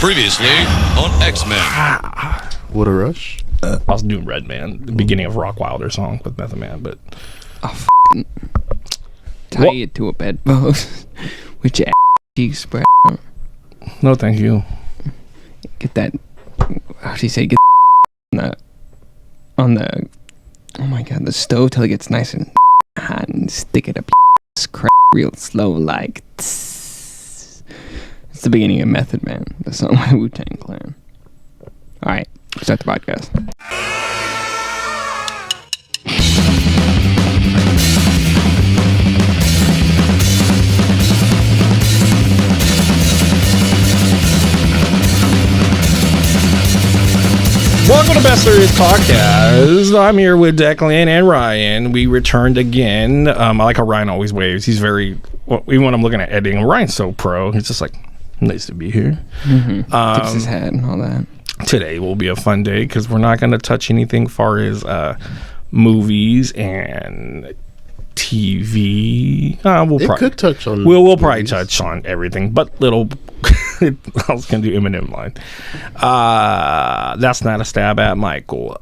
Previously on X-Men. What a rush. I was doing Red Man, the beginning of Rock Wilder song with Method Man, but tie it to a bedpost with your cheeks spread. No, thank you. Get that. How do you say? Get on the. Oh my god, the stove till it gets nice and hot, and stick it up your crack real slow, like. Tss. It's the beginning of Method Man, the song by Wu-Tang Clan. All right, start the podcast. Welcome to Best Series Podcast. I'm here with Declan and Ryan. We returned again. I like how Ryan always waves. He's very, even when I'm looking at editing, Ryan's so pro. He's just like, nice to be here. Tips his hat and all that. Today will be a fun day because we're not going to touch anything far as movies and TV. Could touch on. We'll probably touch on everything, but little. I was gonna do Eminem line. That's not a stab at Michael.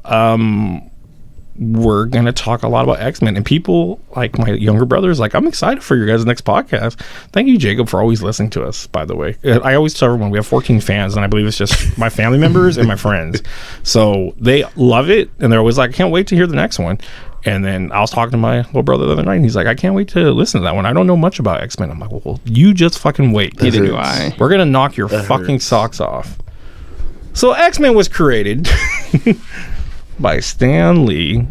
We're gonna talk a lot about X-Men, and people like my younger brothers. Like, I'm excited for your guys' next podcast. Thank you, Jacob, for always listening to us. By the way, I always tell everyone we have 14 fans, and I believe it's just my family members and my friends. So they love it, and they're always like, "I can't wait to hear the next one." And then I was talking to my little brother the other night, and he's like, I can't wait to listen to that one. I don't know much about X-Men. I'm like, well, you just fucking wait. Neither do I. We're going to knock your fucking socks off. So X-Men was created by Stan Lee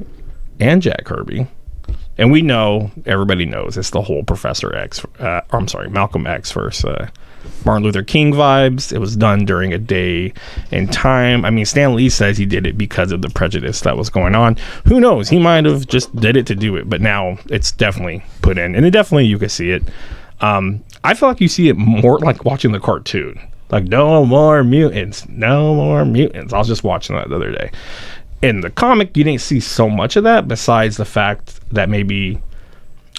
and Jack Kirby. And we know, everybody knows, it's the whole Malcolm X versus Martin Luther King vibes. It was done during a day in time. I mean, Stan Lee says he did it because of the prejudice that was going on. Who knows? He might have just did it to do it, but now it's definitely put in, and definitely you can see it. I feel like you see it more like watching the cartoon, like no more mutants. I was just watching that the other day. In the comic, you didn't see so much of that, besides the fact that maybe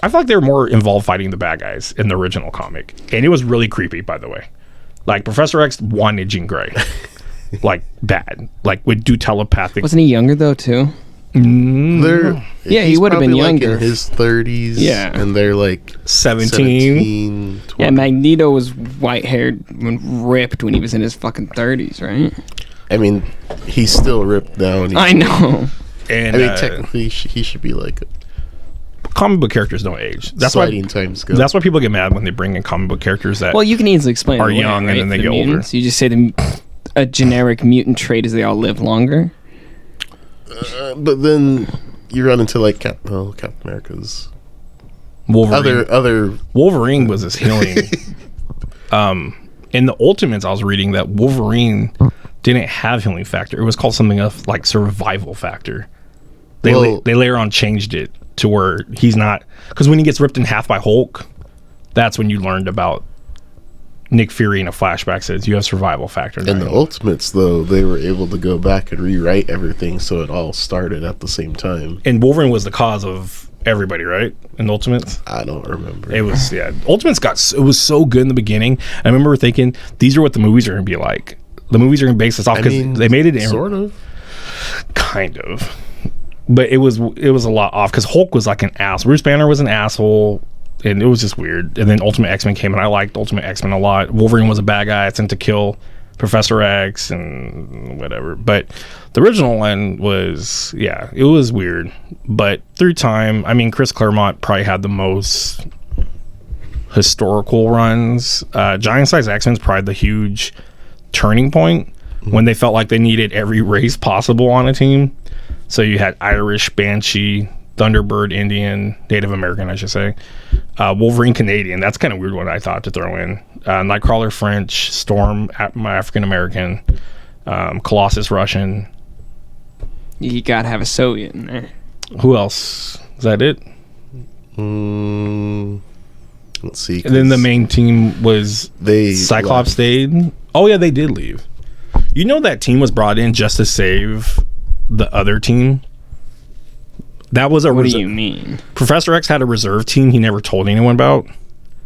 I feel like they were more involved fighting the bad guys in the original comic. And it was really creepy, by the way. Like, Professor X wanted Jean Grey. Like, bad. Like, would do telepathic. Wasn't he younger, though, too? Yeah, he would have been younger. Like in his 30s. Yeah. And they're like 17. 20. Yeah, Magneto was white-haired and ripped when he was in his fucking 30s, right? I mean, he's still ripped down. I know. And I mean, technically, he should be like... Comic book characters don't age. That's why people get mad when they bring in comic book characters that you can easily explain are it away, young, right? and then they get mutants. older. You just say a generic mutant trait is they all live longer. But then you run into like Captain America's Wolverine. Other Wolverine was his healing. In the Ultimates, I was reading that Wolverine didn't have healing factor. It was called something of like survival factor. They later on changed it to where he's not, because when he gets ripped in half by Hulk, that's when you learned about Nick Fury in a flashback says you have survival factor. In the Ultimates, though, they were able to go back and rewrite everything so it all started at the same time. And Wolverine was the cause of everybody, right? In Ultimates? I don't remember. It was, yeah. Ultimates it was so good in the beginning. I remember thinking, these are what the movies are going to be like. The movies are going to base this off because they made it in. Sort of. Kind of. But it was a lot off because Hulk was like an ass. Bruce Banner was an asshole, and it was just weird. And then Ultimate X-Men came, and I liked Ultimate X-Men a lot. Wolverine was a bad guy sent to kill Professor X and whatever. But the original one was, yeah, it was weird. But through time, I mean, Chris Claremont probably had the most historical runs. Giant Size X-Men's probably the huge turning point when they felt like they needed every race possible on a team. So you had Irish, Banshee, Thunderbird, Indian, Native American, I should say. Wolverine, Canadian. That's kind of weird one I thought to throw in. Nightcrawler, French. Storm, African American. Colossus, Russian. You gotta have a Soviet in there. Who else? Is that it? Let's see. And then the main team was Cyclops stayed. Oh yeah, they did leave. You know that team was brought in just to save the other team. That was a What do you mean? Professor X had a reserve team he never told anyone about.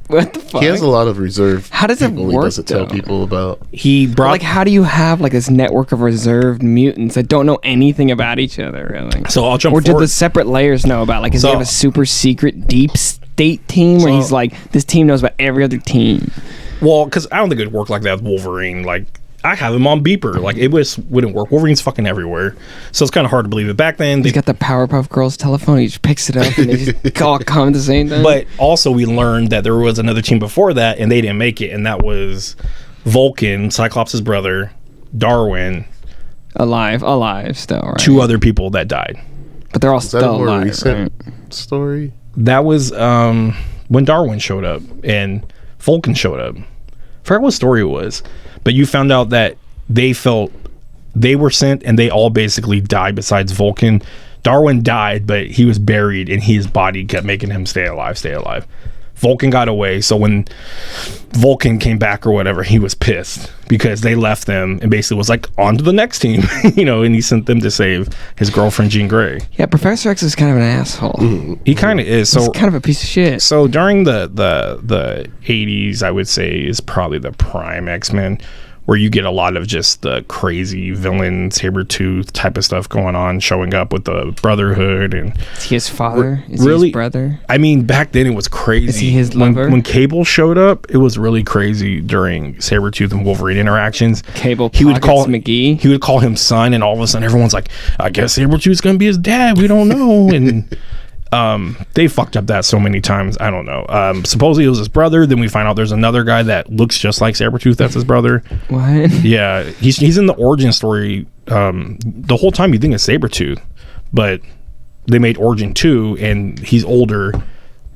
What the fuck? He has a lot of reserve. How does it people work, He doesn't tell though? people about. He brought Like, how do you have like this network of reserved mutants that don't know anything about each other, really? So I'll jump Or did forward. the separate layers know about? Like, does he So- have a super secret deep state team where So- he's like, this team knows about every other team? Well, because I don't think it'd work like that with Wolverine. Like, I have him on beeper. Like, wouldn't work. Wolverine's fucking everywhere. So it's kind of hard to believe it. Back then, He's got the Powerpuff Girls telephone. He just picks it up and they just all come at the same time. but also we learned that there was another team before that, and they didn't make it, and that was Vulcan, Cyclops' brother, Darwin, alive still, right? two other people that died. But they're all Is that a still more alive, recent right? story? That was when Darwin showed up and Vulcan showed up. I forgot what story it was, but you found out that they felt they were sent and they all basically died besides Vulcan. Darwin died, but he was buried and his body kept making him stay alive. Vulcan got away, so when Vulcan came back or whatever, he was pissed because they left them and basically was like, on to the next team, and he sent them to save his girlfriend Jean Grey. Yeah, Professor X is kind of an asshole. He kind of is. He's So kind of a piece of shit. So during the 80s, I would say is probably the prime X-Men, where you get a lot of just the crazy villain Sabretooth type of stuff going on, showing up with the Brotherhood. And Is he his father? Is he really- his brother? I mean, back then it was crazy. Is he his When- lover? When Cable showed up, it was really crazy during Sabretooth and Wolverine interactions. Cable He would Pockets call McGee? He would call him son, and all of a sudden everyone's like, I guess Sabretooth's gonna be his dad. We don't know. And they fucked up that so many times. I don't know. Supposedly it was his brother. Then we find out there's another guy that looks just like Sabretooth. That's his brother. What? Yeah, he's in the origin story. The whole time you think it's Sabretooth, but they made Origin 2 and he's older.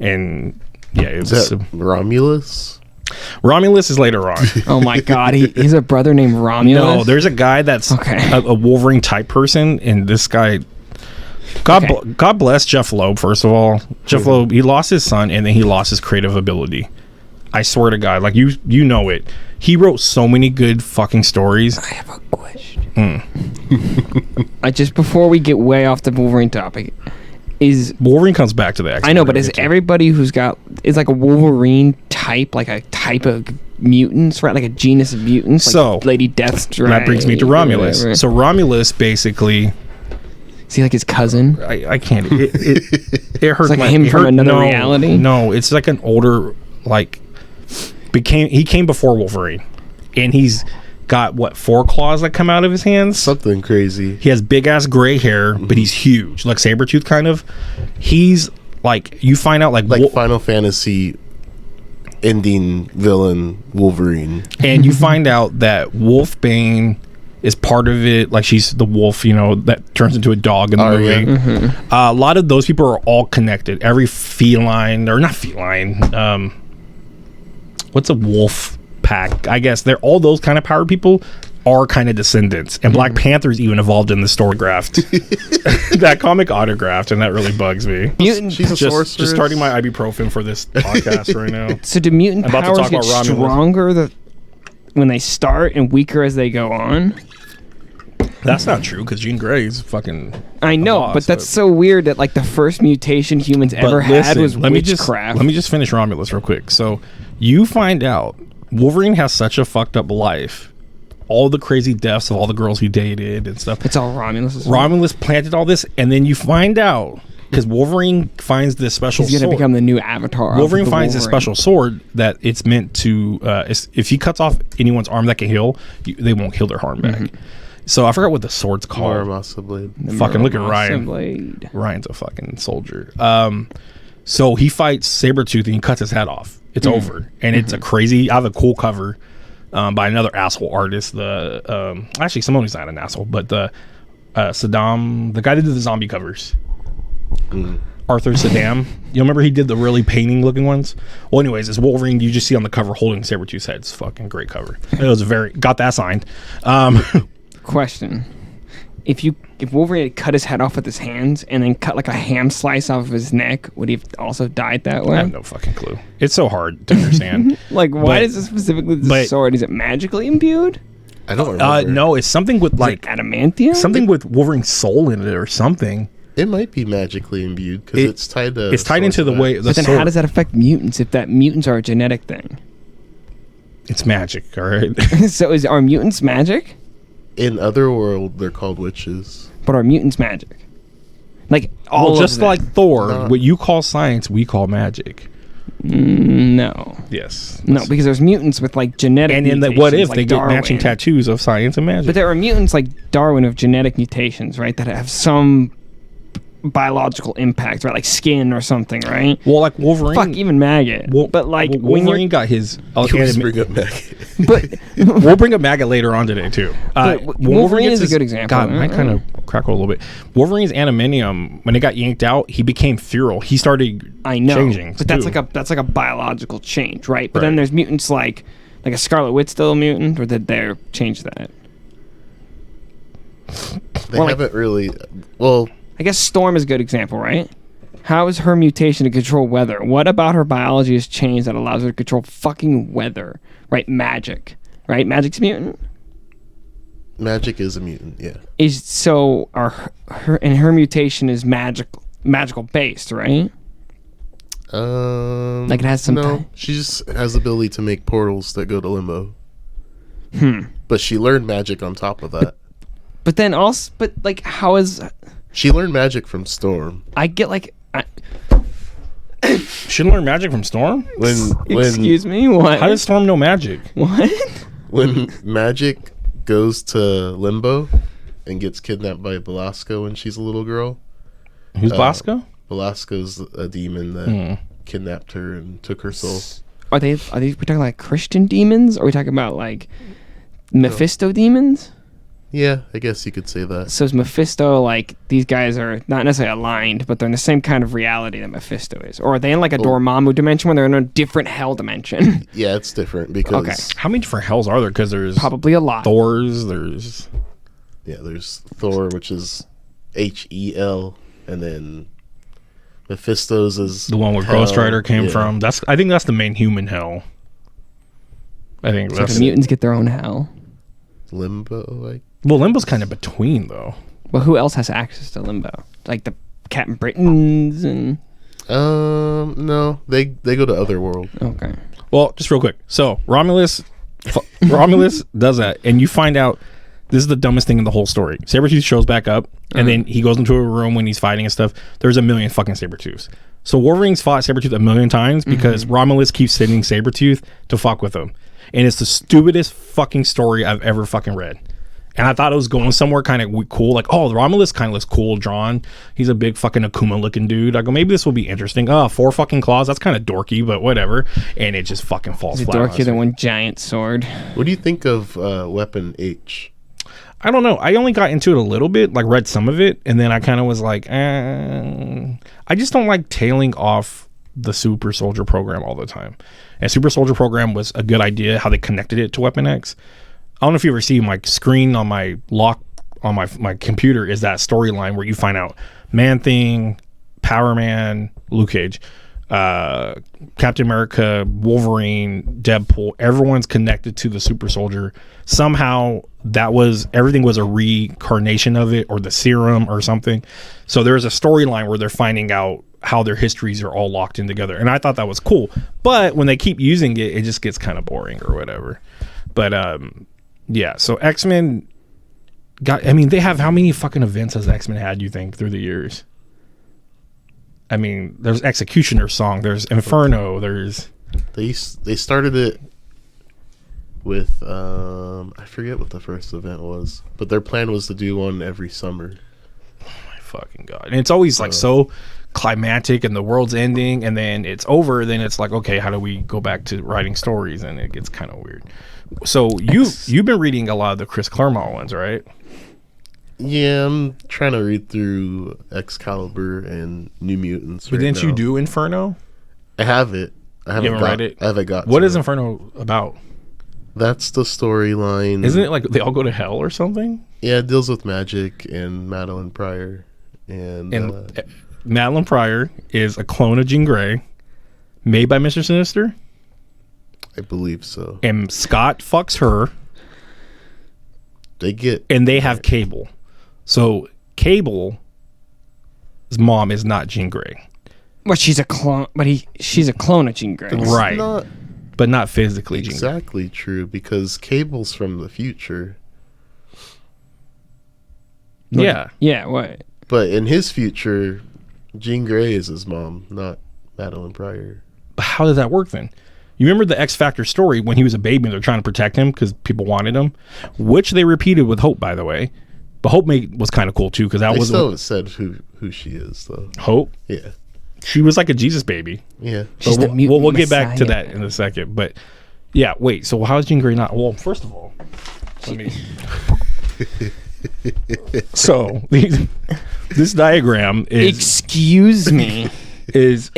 And yeah, it Is was, that Romulus? Romulus is later on. Oh my god, he's a brother named Romulus? No, there's a guy that's Okay. a Wolverine type person, and this guy. God bless Jeff Loeb. First of all, Jeff Loeb, he lost his son, and then he lost his creative ability. I swear to God, like you know it. He wrote so many good fucking stories. I have a question. Just before we get way off the Wolverine topic, is Wolverine comes back to the X. I know, but is everybody who's got is like a Wolverine type, like a type of mutants, right? Like a genus of mutants. Like So, Lady Deathstrike. that brings me to Romulus. whatever. So Romulus basically, Is he like his cousin? I can't. It hurts like my him it from hurt- another no, reality? No, it's like an older he came before Wolverine, and he's got 4 claws that come out of his hands. Something crazy. He has big ass gray hair, but he's huge, like Sabretooth kind of. He's like, you find out like Final Fantasy ending villain Wolverine. and you find out that Wolfbane is part of it. Like, she's the wolf, that turns into a dog in the Arya. movie. A lot of those people are all connected. Every feline, or not feline, what's a wolf pack? I guess they're all those kind of power people are kind of descendants. And Black Panther's even evolved in the Storygraphed. That comic autographed, and that really bugs me. Mutant. She's a sorceress. Just starting my ibuprofen for this podcast right now. So do mutant I'm about to powers talk get about Romulus. stronger when they start and weaker as they go on? That's not true, because Jean Grey is fucking. I know, boss, but that's so weird that like the first mutation humans ever had was let me just finish Romulus real quick. So you find out Wolverine has such a fucked up life. All the crazy deaths of all the girls he dated and stuff. It's all Romulus. Romulus planted all this, and then you find out because Wolverine finds this special He's gonna sword. become the new Avatar. Wolverine of the finds this Wolverine. special sword that it's meant to. If he cuts off anyone's arm that can heal, they won't heal their arm back. So I forgot what the sword's called. Muramasa Blade. Fucking look at Muramasa Ryan. Blade. Ryan's a fucking soldier. So he fights Sabretooth and he cuts his head off. It's over. And it's a crazy, I have a cool cover by another asshole artist. Actually, someone who's not an asshole, but the Saddam, the guy that did the zombie covers. Arthur Saddam. You remember he did the really painting looking ones? Well, anyways, it's Wolverine you just see on the cover holding Sabretooth's head. It's a fucking great cover. It was got that signed. Question: If Wolverine had cut his head off with his hands and then cut like a ham slice off of his neck, would he have also died that way? I have no fucking clue. It's so hard to understand. Like, why But- is it specifically the but- sword? Is it magically imbued? I don't remember. No, it's something with Like like adamantium? something with Wolverine's soul in it or something. It might be magically imbued because it's tied to. It's tied into the way. But then how does that affect mutants if that mutants are a genetic thing? It's magic, all right? So are mutants magic? In Otherworld, they're called witches. But are mutants magic? Like all just of like Thor, Not- what you call science, we call magic. No. Yes. No, because there's mutants with like genetic And in the mutations, what if like they get Darwin. matching tattoos of science and magic? But there are mutants like Darwin of genetic mutations, right? That have some biological impact, right? Like skin or something, right? well, like Wolverine. Fuck, even maggot. But like when Wolverine you're, got his. You always bring up maggot. but We'll bring up maggot later on today too. But when Wolverine gets is a good example. God, I kind of crackle a little bit. Wolverine's adamantium, when it got yanked out, he became feral. He started I know, changing. but that's too. like a biological change, right? But then Right. there's mutants like a Scarlet Witch still a mutant, or did they change that? They Well, like- haven't really. Well, I guess Storm is a good example, right? How is her mutation to control weather? What about her biology has changed that allows her to control fucking weather? Right? Magic. Right? Magic's a mutant? magic is a mutant. Yeah. Is so her mutation is magical based, right? Like it has some No, ti- she just has the ability to make portals that go to limbo. But she learned magic on top of that. But then also like how is She learned magic from Storm. I get like Shouldn't learn magic from Storm. When excuse me, what? How does Storm know magic? What? when magic goes to limbo and gets kidnapped by Belasco when she's a little girl. Who's Blasco? Belasco's a demon that kidnapped her and took her soul. Are we talking like Christian demons? Or are we talking about like Mephisto demons? Yeah, I guess you could say that. So is Mephisto like these guys are not necessarily aligned, but they're in the same kind of reality that Mephisto is? Or are they in like a Dormammu dimension where they're in a different hell dimension? Yeah, it's different because Okay. How many different hells are there? Because there's Probably a lot. Thor's. There's there's Thor, which is Hel, and then Mephisto's is the one where hell. Ghost Rider came Yeah. from. I think that's the main human hell. I think So that's the mutants get their own hell. Limbo. Like well, Limbo's kind of between though. Well, who else has access to Limbo? Like the Captain Britons and no, they go to Otherworld. okay. Well, just real quick. So Romulus does that, and you find out this is the dumbest thing in the whole story. Sabretooth shows back up, and then he goes into a room when he's fighting and stuff. There's a million fucking Sabretooths. So Wolverine's fought Sabretooth a million times because Romulus keeps sending Sabretooth to fuck with him. And it's the stupidest fucking story I've ever fucking read. And I thought it was going somewhere kind of cool. Like, oh, Romulus kind of looks cool drawn. He's a big fucking Akuma looking dude. I go, maybe this will be interesting. Oh, 4 fucking claws. That's kind of dorky, but whatever. And it just fucking falls Is it flat. on dorkier its than face. one giant sword? What do you think of Weapon H? I don't know. I only got into it a little bit, like read some of it. And then I kind of was like, I just don't like tailing off the Super Soldier program all the time. And Super Soldier program was a good idea, how they connected it to Weapon X. I don't know if you ever see my screen on my lock on my computer is that storyline where you find out Man-Thing, Power Man, Luke Cage, Captain America, Wolverine, Deadpool, everyone's connected to the Super Soldier. Somehow everything was a reincarnation of it or the serum or something. So there's a storyline where they're finding out how their histories are all locked in together. And I thought that was cool. But when they keep using it, it just gets kind of boring or whatever. But yeah, so X-Men they have how many fucking events has X-Men had, you think, through the years? I mean, there's Executioner Song, there's Inferno, there's They started it with I forget what the first event was, but their plan was to do one every summer. my fucking god. And it's always like so climactic and the world's ending and then it's over, then it's like, okay, how do we go back to writing stories? And it gets kind of weird. So you've been reading a lot of the Chris Claremont ones, right? Yeah, I'm trying to read through Excalibur and New Mutants. But right didn't now. you do Inferno? I have it. I haven't haven't read it? I haven't got. What to is it. Inferno about? That's the storyline. Isn't it like they all go to hell or something? Yeah, it deals with magic and Madeline Pryor, and Madeline Pryor is a clone of Jean Grey, made by Mr. Sinister, I believe so. and Scott fucks her, They get and they have Cable. So Cable mom is not Jean Grey. Well, she's a clone, but she's a clone of Jean Grey. Right. Not But not physically Jean Grey. exactly true because Cable's from the future. Yeah. Yeah, what? But in his future, Jean Grey is his mom, not Madeline Pryor. But how does that work then? You remember the X Factor story when he was a baby and they're trying to protect him because people wanted him, which they repeated with Hope, by the way. But Hope was kind of cool too because that They was still said who she is though. Hope. Yeah, She was like a Jesus baby. yeah. She's But the mutant we'll get back to messiah. that in a second. But yeah, wait. So how is Jean Grey not? Well, first of all, let me. So this diagram is Excuse me.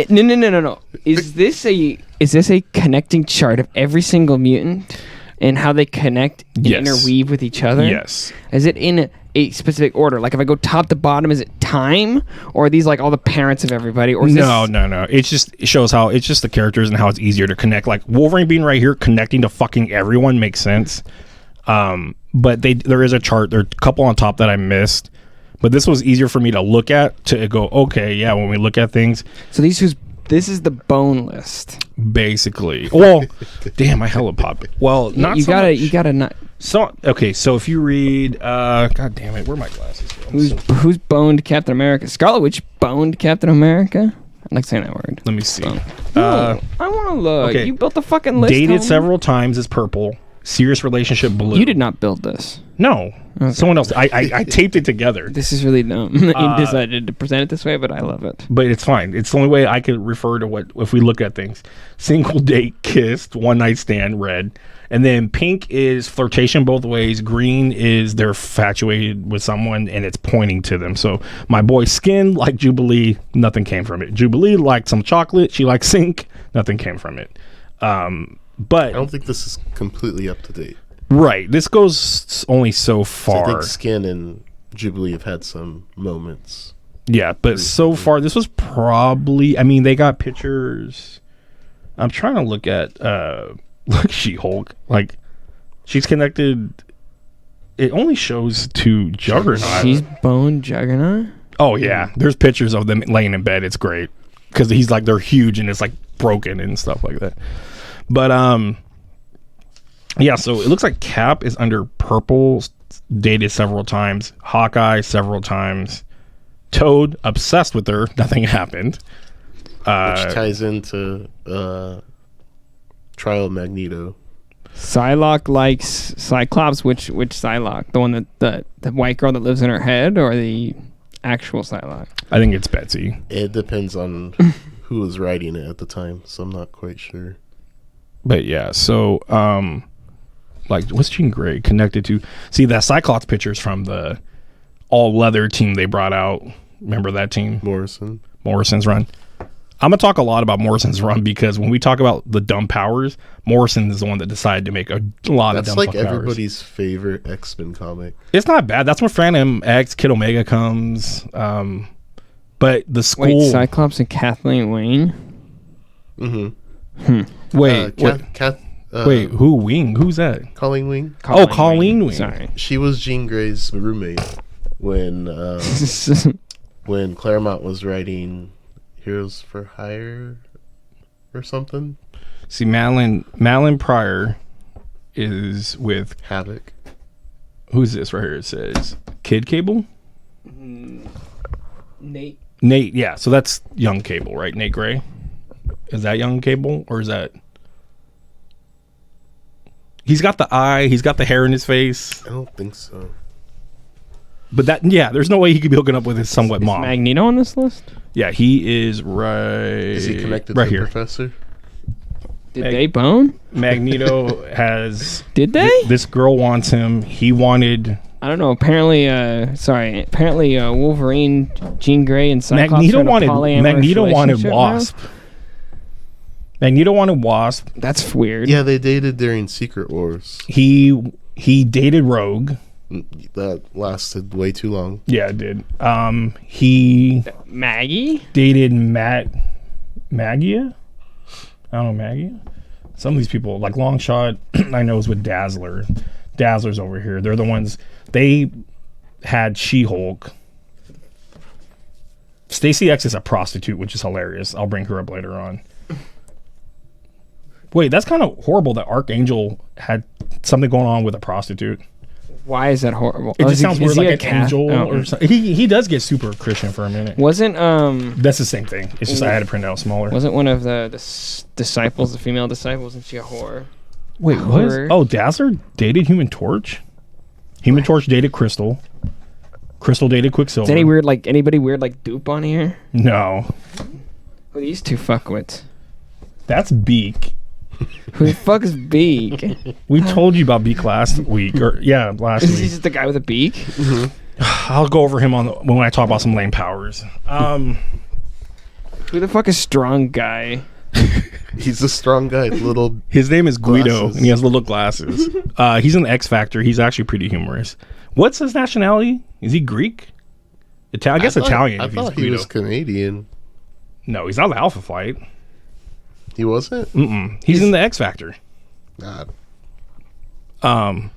No. Is this a connecting chart of every single mutant and how they connect and Yes. interweave with each other? yes. Is it in a specific order? Like if I go top to bottom, is it time, or are these like all the parents of everybody? Or is No. this, It shows how it's just the characters and how it's easier to connect. Like Wolverine being right here, connecting to fucking everyone makes sense. But there is a chart. There are a couple on top that I missed, but this was easier for me to look at to go. Okay, yeah. When we look at things, So this is the bone list. basically. Well, damn, I hella pop. Well, not you so gotta much. you gotta not. So okay, so if you read, God damn it, where are my glasses go? Who's boned Captain America? Scarlet Witch boned Captain America. I like saying that word. Let me see. I want to look. okay. You built the fucking list. Dated homie. several times is purple. Serious relationship blue. You did not build this. No, someone else. I taped it together, This is really dumb. You decided to present it this way, but I love it. but it's fine. It's the only way I could refer to what if we look at things. Single date, kissed, one night stand, red, and then pink is flirtation both ways. Green is they're infatuated with someone and it's pointing to them. So my boy Skin liked Jubilee, nothing came from it. Jubilee liked some chocolate. She liked Sync, nothing came from it. But I don't think this is completely up to date. right, this goes only so So I far. think Skin and Jubilee have had some moments. Yeah, but so far this was probably. I mean, they got pictures. I'm trying to look at look She-Hulk. Like she's connected. It only shows to Juggernaut. She's boned Juggernaut. Oh yeah, there's pictures of them laying in bed. It's great because he's like they're huge and it's like broken and stuff like that. But yeah. So it looks like Cap is under purple, dated several times. Hawkeye several times. Toad obsessed with her. Nothing happened. Which ties into Trial of Magneto. Psylocke likes Cyclops. Which Psylocke? The one that the white girl that lives in her head, or the actual Psylocke? I think it's Betsy. It depends on who was writing it at the time, so I'm not quite sure. But yeah, so like what's Jean Grey connected to? See that Cyclops pictures from the all leather team they brought out. Remember that team? Morrison's run. I'm gonna talk a lot about Morrison's run because when we talk about the dumb powers, Morrison is the one that decided to make a lot of That's dumb like powers. everybody's favorite X-Men comic. It's not bad. That's when Phantom X, Kid Omega comes. But the school. Wait, Cyclops and Kathleen Wayne. Wait, wait, who Wing? Who's that? Colleen Wing. Colleen Wing. Sorry. She was Jean Grey's roommate when when Claremont was writing Heroes for Hire or something. See, Madeline Pryor is with Havoc. who's this right here? It says Kid Cable. Nate. Nate, yeah. So that's young Cable, right? Nate Gray. Is that young Cable or is that? He's got the eye. He's got the hair in his face. I don't think so. But that, yeah, there's no way he could be hooking up with his somewhat Is mom. Magneto on this list? Yeah, he is right. Is he connected right to here? the Professor? Did they bone? Magneto has. Did they? This girl wants him. He wanted. I don't know. Apparently, Wolverine, Jean Grey, and Cyclops Magneto are in a wanted. polyamorous Magneto wanted relationship now? Wasp. Magneto wanted Wasp. That's weird. Yeah, they dated during Secret Wars. He dated Rogue. That lasted way too long. Yeah, it did. He Maggie? dated Magia. I don't know Magia. Some of these people, like Longshot, I know is with Dazzler. Dazzler's over here. They're the ones. They had She-Hulk. Stacy X is a prostitute, which is hilarious. I'll bring her up later on. Wait, that's kind of horrible that Archangel had something going on with a prostitute. Why is that horrible? It just sounds weird, like an angel Oh. or something. He does get super Christian for a minute. Wasn't That's the same thing. It's just I had to print it out smaller. Wasn't one of the disciples, the female disciple, wasn't she a whore? Wait, what? Oh, Dazzler dated Human Torch? Human Torch dated Crystal. Crystal dated Quicksilver. Is anybody weird like dupe on here? No. Who are these two fuckwits? That's Beak. Who the fuck is Beak? We told you about Beak last week. Last Is he week. just the guy with a beak? I'll go over him when I talk about some lame powers. Who the fuck is Strong Guy? He's a strong guy. Little. His name is Guido, Glasses. and he has little glasses. He's in the X Factor. He's actually pretty humorous. What's his nationality? Is he Greek? I guess Italian. I if he's thought he Guido. was Canadian. No, he's not the Alpha Flight. He wasn't. He's in the X Factor. God. I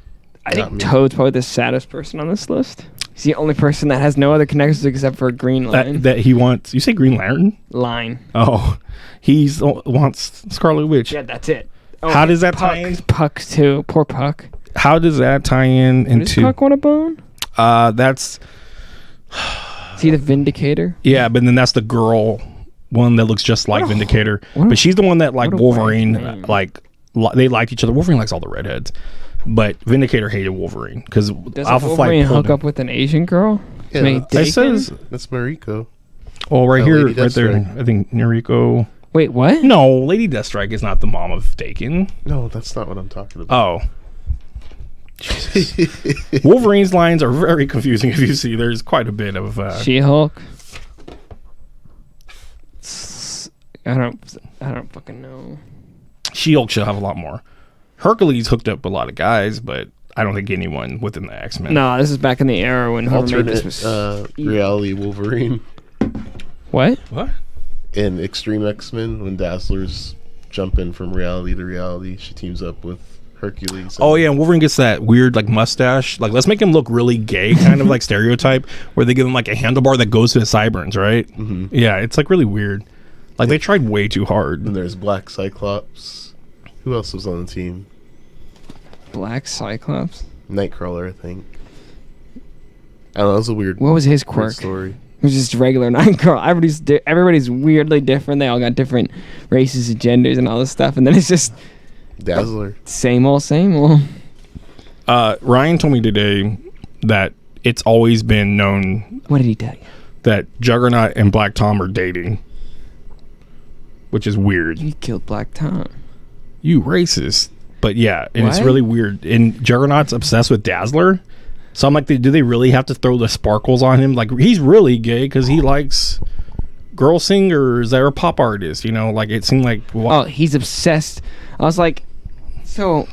Got think me. Toad's probably the saddest person on this list. He's the only person that has no other connections except for a green line. That he wants. You say Green Lantern? Line. Oh, wants Scarlet Witch. Yeah, that's it. Oh, How does that Puck, tie in? Puck too. Poor Puck. How does that tie in Does into? Puck want a bone? That's Is he the Vindicator? yeah, but then that's the girl one that looks just like Vindicator, but she's the one that like what a Wolverine wacky name. they liked each other. Wolverine likes all the redheads, but Vindicator hated Wolverine because Does Alpha Wolverine Flight pulled hook him. up with an Asian girl? Yeah, Make It says That's Mariko. right Oh, here, Lady right there. Deathstrike. I think Noriko. Wait, what? No, Lady Deathstrike is not the mom of Dakin. No, that's not what I'm talking about. Oh. Wolverine's lines are very confusing. If you see, there's quite a bit of She-Hulk. I don't fucking know. She-Hulk should have a lot more. Hercules hooked up a lot of guys, but I don't think anyone within the X-Men. No, this is back in the era when whoever made this Alternate was reality Wolverine what? What? in Extreme X-Men when Dazzler's jumping from reality to reality. She teams up with Hercules. Oh yeah, and Wolverine gets that weird like mustache. Like let's make him look really gay, kind of like stereotype, where they give him like a handlebar that goes to his sideburns, right? Mm-hmm. Yeah, it's like really weird. Like they tried way too hard. And there's Black Cyclops. Who else was on the team? Black Cyclops. Nightcrawler, I think. I don't know. It was a weird. What was his weird quirk? story. It was just regular Nightcrawler. Everybody's weirdly different. They all got different races and genders and all this stuff. And then it's just Dazzler. same old, same old. Ryan told me today that it's always been known What did he tell you? that Juggernaut and Black Tom are dating, which is weird. You killed Black Tom. You racist. But yeah, and it's What? really weird. And Juggernaut's obsessed with Dazzler. So I'm like, do they really have to throw the sparkles on him? Like, he's really gay because he likes girl singers that are pop artists, you know? Like, it seemed like... Oh, he's obsessed. I was like, so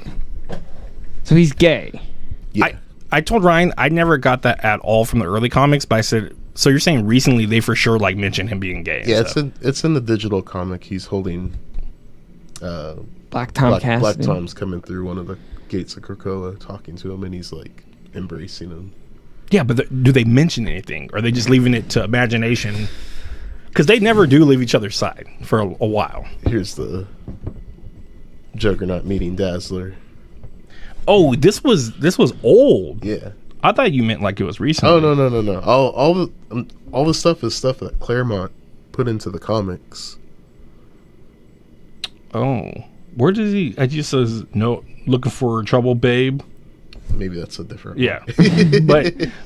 he's gay. Yeah. I told Ryan I never got that at all from the early comics, but I said, so you're saying recently they for sure, like, mentioned him being gay? and Yeah, stuff. it's in the digital comic. He's holding. Black Tom Black Cassidy. Tom's coming through one of the gates of Krakoa, talking to him, and he's like embracing him. Yeah, but do they mention anything? Or are they just leaving it to imagination? Because they never do leave each other's side for a while. Here's the Juggernaut meeting Dazzler. Oh, this was old. Yeah. I thought you meant like it was recent. Oh no. All the stuff is stuff that Claremont put into the comics. Oh, where does he? It just says no, looking for trouble, babe. Maybe that's a different. Yeah,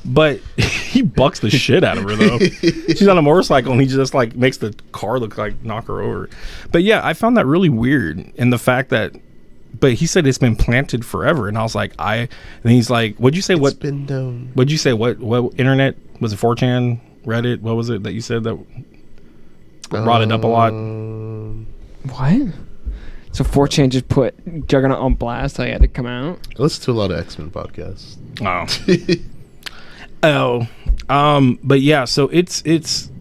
but he bucks the shit out of her though. She's on a motorcycle and he just like makes the car look like knock her over. But yeah, I found that really weird, and the fact that. But he said it's been planted forever, and I was like, and he's like, what'd you say? It's What? been known. What'd you say? What internet was it? 4chan, Reddit? What was it that you said that brought it up a lot? What? So 4chan just put Juggernaut on blast. I had to come out. I listen to a lot of X-Men podcasts. But yeah, so it's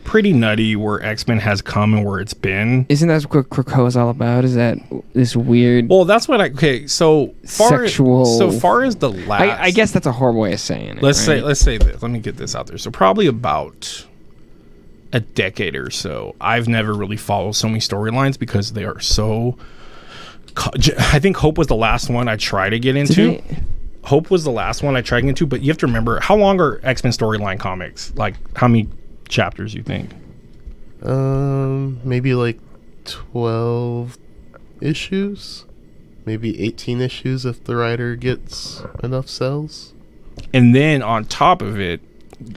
pretty nutty where X-Men has come and where it's been. Isn't that what Krakoa is all about? Is that this weird Well, that's what so sexual? So far as the last, I guess that's a horrible way of saying it. let's right? say this. Let me get this out there. So probably about a decade or so, I've never really followed so many storylines because they are so. I think Hope was the last one I tried to get into. Hope was the last one I tried to get into, but you have to remember, how long are X-Men storyline comics? Like, how many chapters you think? Maybe like 12 issues, maybe 18 issues if the writer gets enough cells. And then on top of it,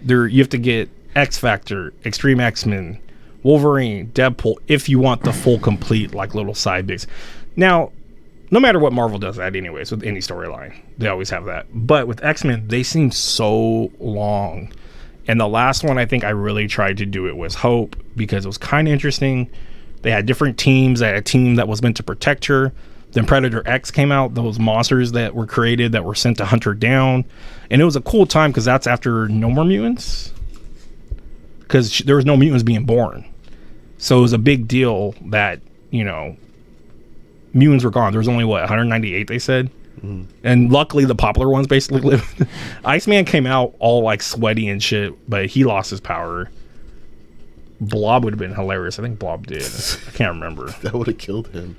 you have to get X-Factor, Extreme X-Men, Wolverine, Deadpool, if you want the full complete, like, little side bits. Now, no matter what, Marvel does that anyways with any storyline. They always have that. But with X-Men, they seem so long. And the last one I think I really tried to do it was Hope, because it was kind of interesting. They had different teams. They had a team that was meant to protect her. Then Predator X came out, those monsters that were created that were sent to hunt her down. And it was a cool time because that's after No More Mutants. Because there was no mutants being born. So it was a big deal that, you know, mutants were gone. There was only, 198 they said? Mm. And luckily the popular ones basically lived. Iceman came out all like sweaty and shit, but he lost his power. Blob would have been hilarious. I think Blob did. I can't remember. That would have killed him.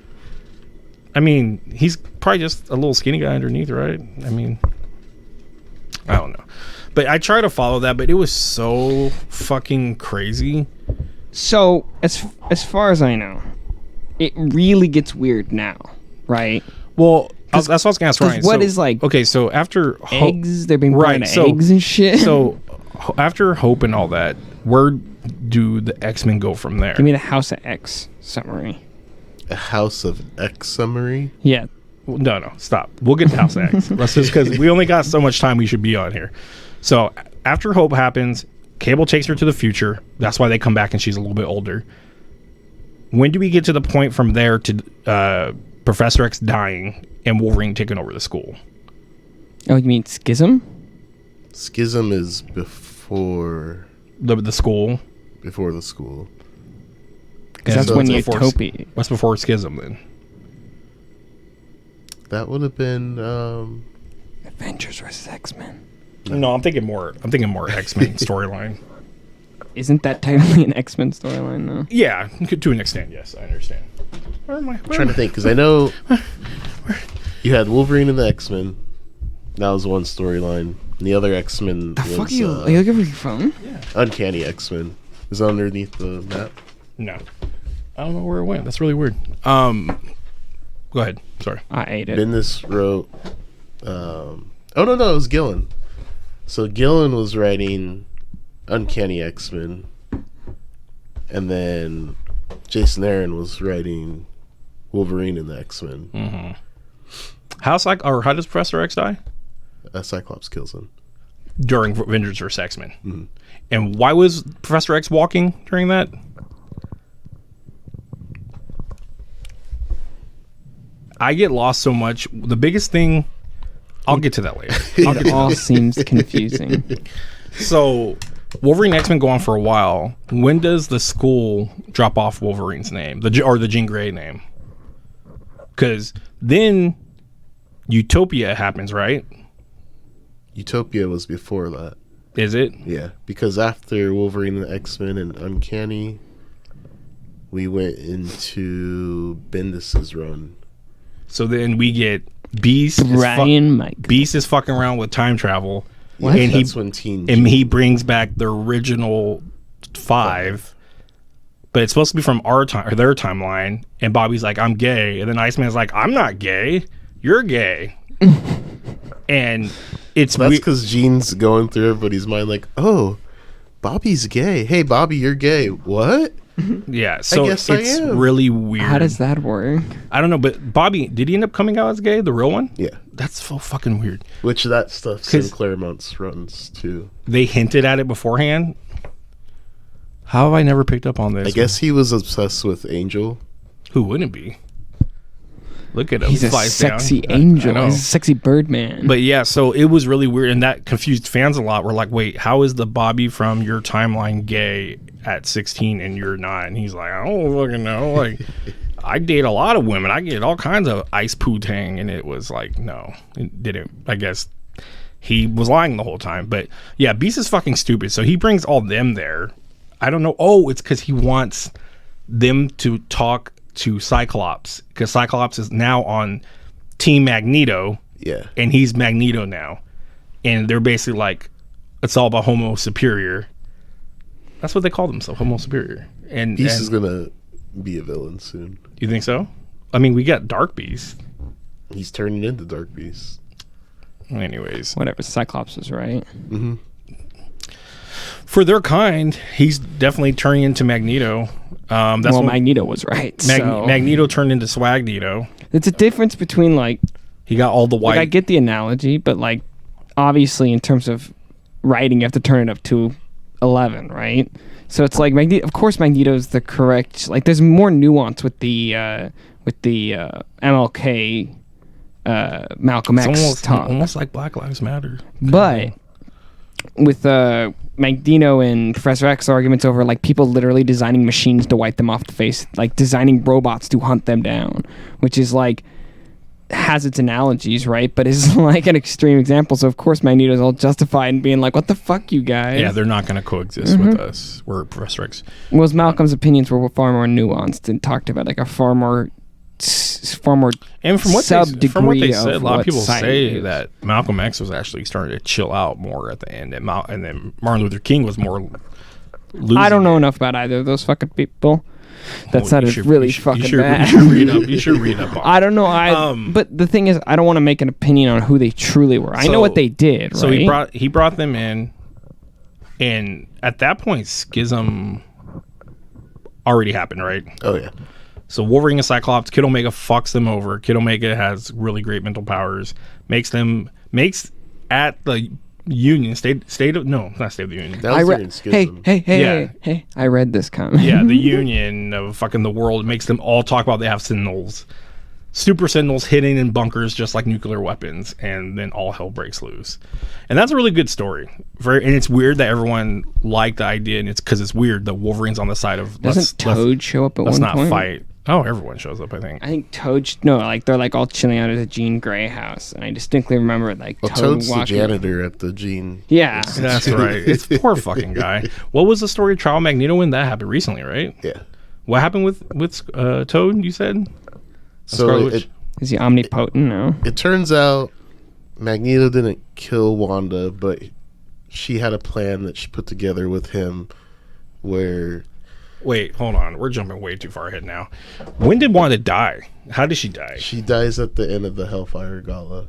I mean, he's probably just a little skinny guy underneath, right? I mean, I don't know. But I try to follow that, but it was so fucking crazy. So, as far as I know, it really gets weird now, right? Well, that's what I was going to ask Ryan. What is like... Okay, so after... Eggs? They're being born out of eggs and shit? So, after Hope and all that, where do the X-Men go from there? Give me the House of X summary. A House of X summary? Yeah. No, stop. We'll get to House of X. That's just because we only got so much time we should be on here. So, after Hope happens, Cable takes her to the future. That's why they come back and she's a little bit older. When do we get to the point from there to Professor X dying and Wolverine taking over the school? Oh, you mean Schism? Schism is before... The school? Before the school. Because that's when Utopia... What's before Schism, then? That would have been... Avengers vs. X-Men. No, I'm thinking more X-Men storyline. Isn't that technically an X-Men storyline, though? Yeah, to an extent, yes, I understand. I'm trying to think, because I know you had Wolverine and the X-Men. That was one storyline. And the other X-Men The was... fuck are you looking for your phone? Yeah. Uncanny X-Men. Is it underneath the map? No. I don't know where it went. That's really weird. Go ahead. Sorry. I ate it. Bendis wrote... oh, no, it was Gillen. So Gillen was writing Uncanny X-Men, and then Jason Aaron was writing Wolverine and the X-Men. Mm-hmm. How does Professor X die? Cyclops kills him during Avengers vs. X-Men. Mm-hmm. And why was Professor X walking during that? I get lost so much. The biggest thing... I'll get to that later. It all seems confusing. So, Wolverine and X-Men go on for a while. When does the school drop off Wolverine's name? The Jean Grey name? Because then Utopia happens, right? Utopia was before that. Is it? Yeah, because after Wolverine and the X-Men and Uncanny, we went into Bendis's run. So then we get Beast. Beast is fucking around with time travel. What? And he brings back the original 5. But it's supposed to be from our time or their timeline. And Bobby's like, I'm gay. And then Iceman's like, I'm not gay. You're gay. And it's... That's because Jean's going through everybody's mind like, oh, Bobby's gay. Hey, Bobby, you're gay. What? Yeah, so I guess it's I am. really weird. How does that work? I don't know, but Bobby, did he end up coming out as gay, the real one? Yeah. That's so fucking weird. Which that stuff's in Claremont's runs, too. They hinted at it beforehand? How have I never picked up on this? I guess he was obsessed with Angel. Who wouldn't be? Look at him. He's a sexy angel. He's a sexy Birdman. But yeah, so it was really weird, and that confused fans a lot. We're like, wait, how is the Bobby from your timeline gay at 16 and you're not? And he's like, I don't fucking know. Like, I date a lot of women. I get all kinds of ice poo tang. And it was like, no, it didn't. I guess he was lying the whole time. But yeah, Beast is fucking stupid. So he brings all them there. I don't know. Oh, it's because he wants them to talk to Cyclops, because Cyclops is now on Team Magneto. Yeah. And he's Magneto now. And they're basically like, it's all about Homo Superior. That's what they call themselves, Homo Superior. And Beast is gonna be a villain soon. You think so? I mean, we got Dark Beast. He's turning into Dark Beast. Anyways. Whatever, Cyclops was right. Mm-hmm. For their kind, he's definitely turning into Magneto. That's Magneto was right. So. Magneto turned into Swagnito. It's a difference between, like... He got all the white... Like, I get the analogy, but, like, obviously, in terms of writing, you have to turn it up to 11, right? So it's like, of course Magneto's the correct... Like, there's more nuance with the MLK... Malcolm X talk. Almost like Black Lives Matter. But with Magneto and Professor X arguments over like people literally designing machines to wipe them off the face, like designing robots to hunt them down, which is like has its analogies, right? But is like an extreme example. So of course Magneto's all justified in being like, "What the fuck, you guys?" Yeah, they're not going to coexist with us. We're Professor X. Whereas Malcolm's opinions were far more nuanced and talked about like a far more and from what they said, a lot of people say is. that Malcolm X was actually starting to chill out more at the end, and then Martin Luther King was more losing. I don't know enough about either of those fucking people. That sounded fucking bad. You should read up on I don't know. But the thing is, I don't want to make an opinion on who they truly were. I know what they did, right? So he brought them in, and at that point, Schism already happened, right? Oh, yeah. So Wolverine and Cyclops, Kid Omega fucks them over. Kid Omega has really great mental powers. Makes at the Union State of the Union. That was during Schism. Hey! I read this comment. Yeah, the Union of fucking the world makes them all talk about they have Sentinels, super Sentinels hidden in bunkers just like nuclear weapons, and then all hell breaks loose. And that's a really good story. And it's weird that everyone liked the idea, and it's because it's weird that Wolverine's on the side of doesn't Toad show up at one point? Let's not fight. Oh, everyone shows up, I think. I think Toad... No, like, they're, like, all chilling out at the Jean Grey house. And I distinctly remember, like, Toad Toad's walking... the janitor at the Jean... Yeah. That's right. It's poor fucking guy. What was the story of Trial Magneto when that happened recently, right? Yeah. What happened with Toad, you said? So is he omnipotent now? It turns out Magneto didn't kill Wanda, but she had a plan that she put together with him where... Wait, hold on. We're jumping way too far ahead now. When did Wanda die? How did she die? She dies at the end of the Hellfire Gala.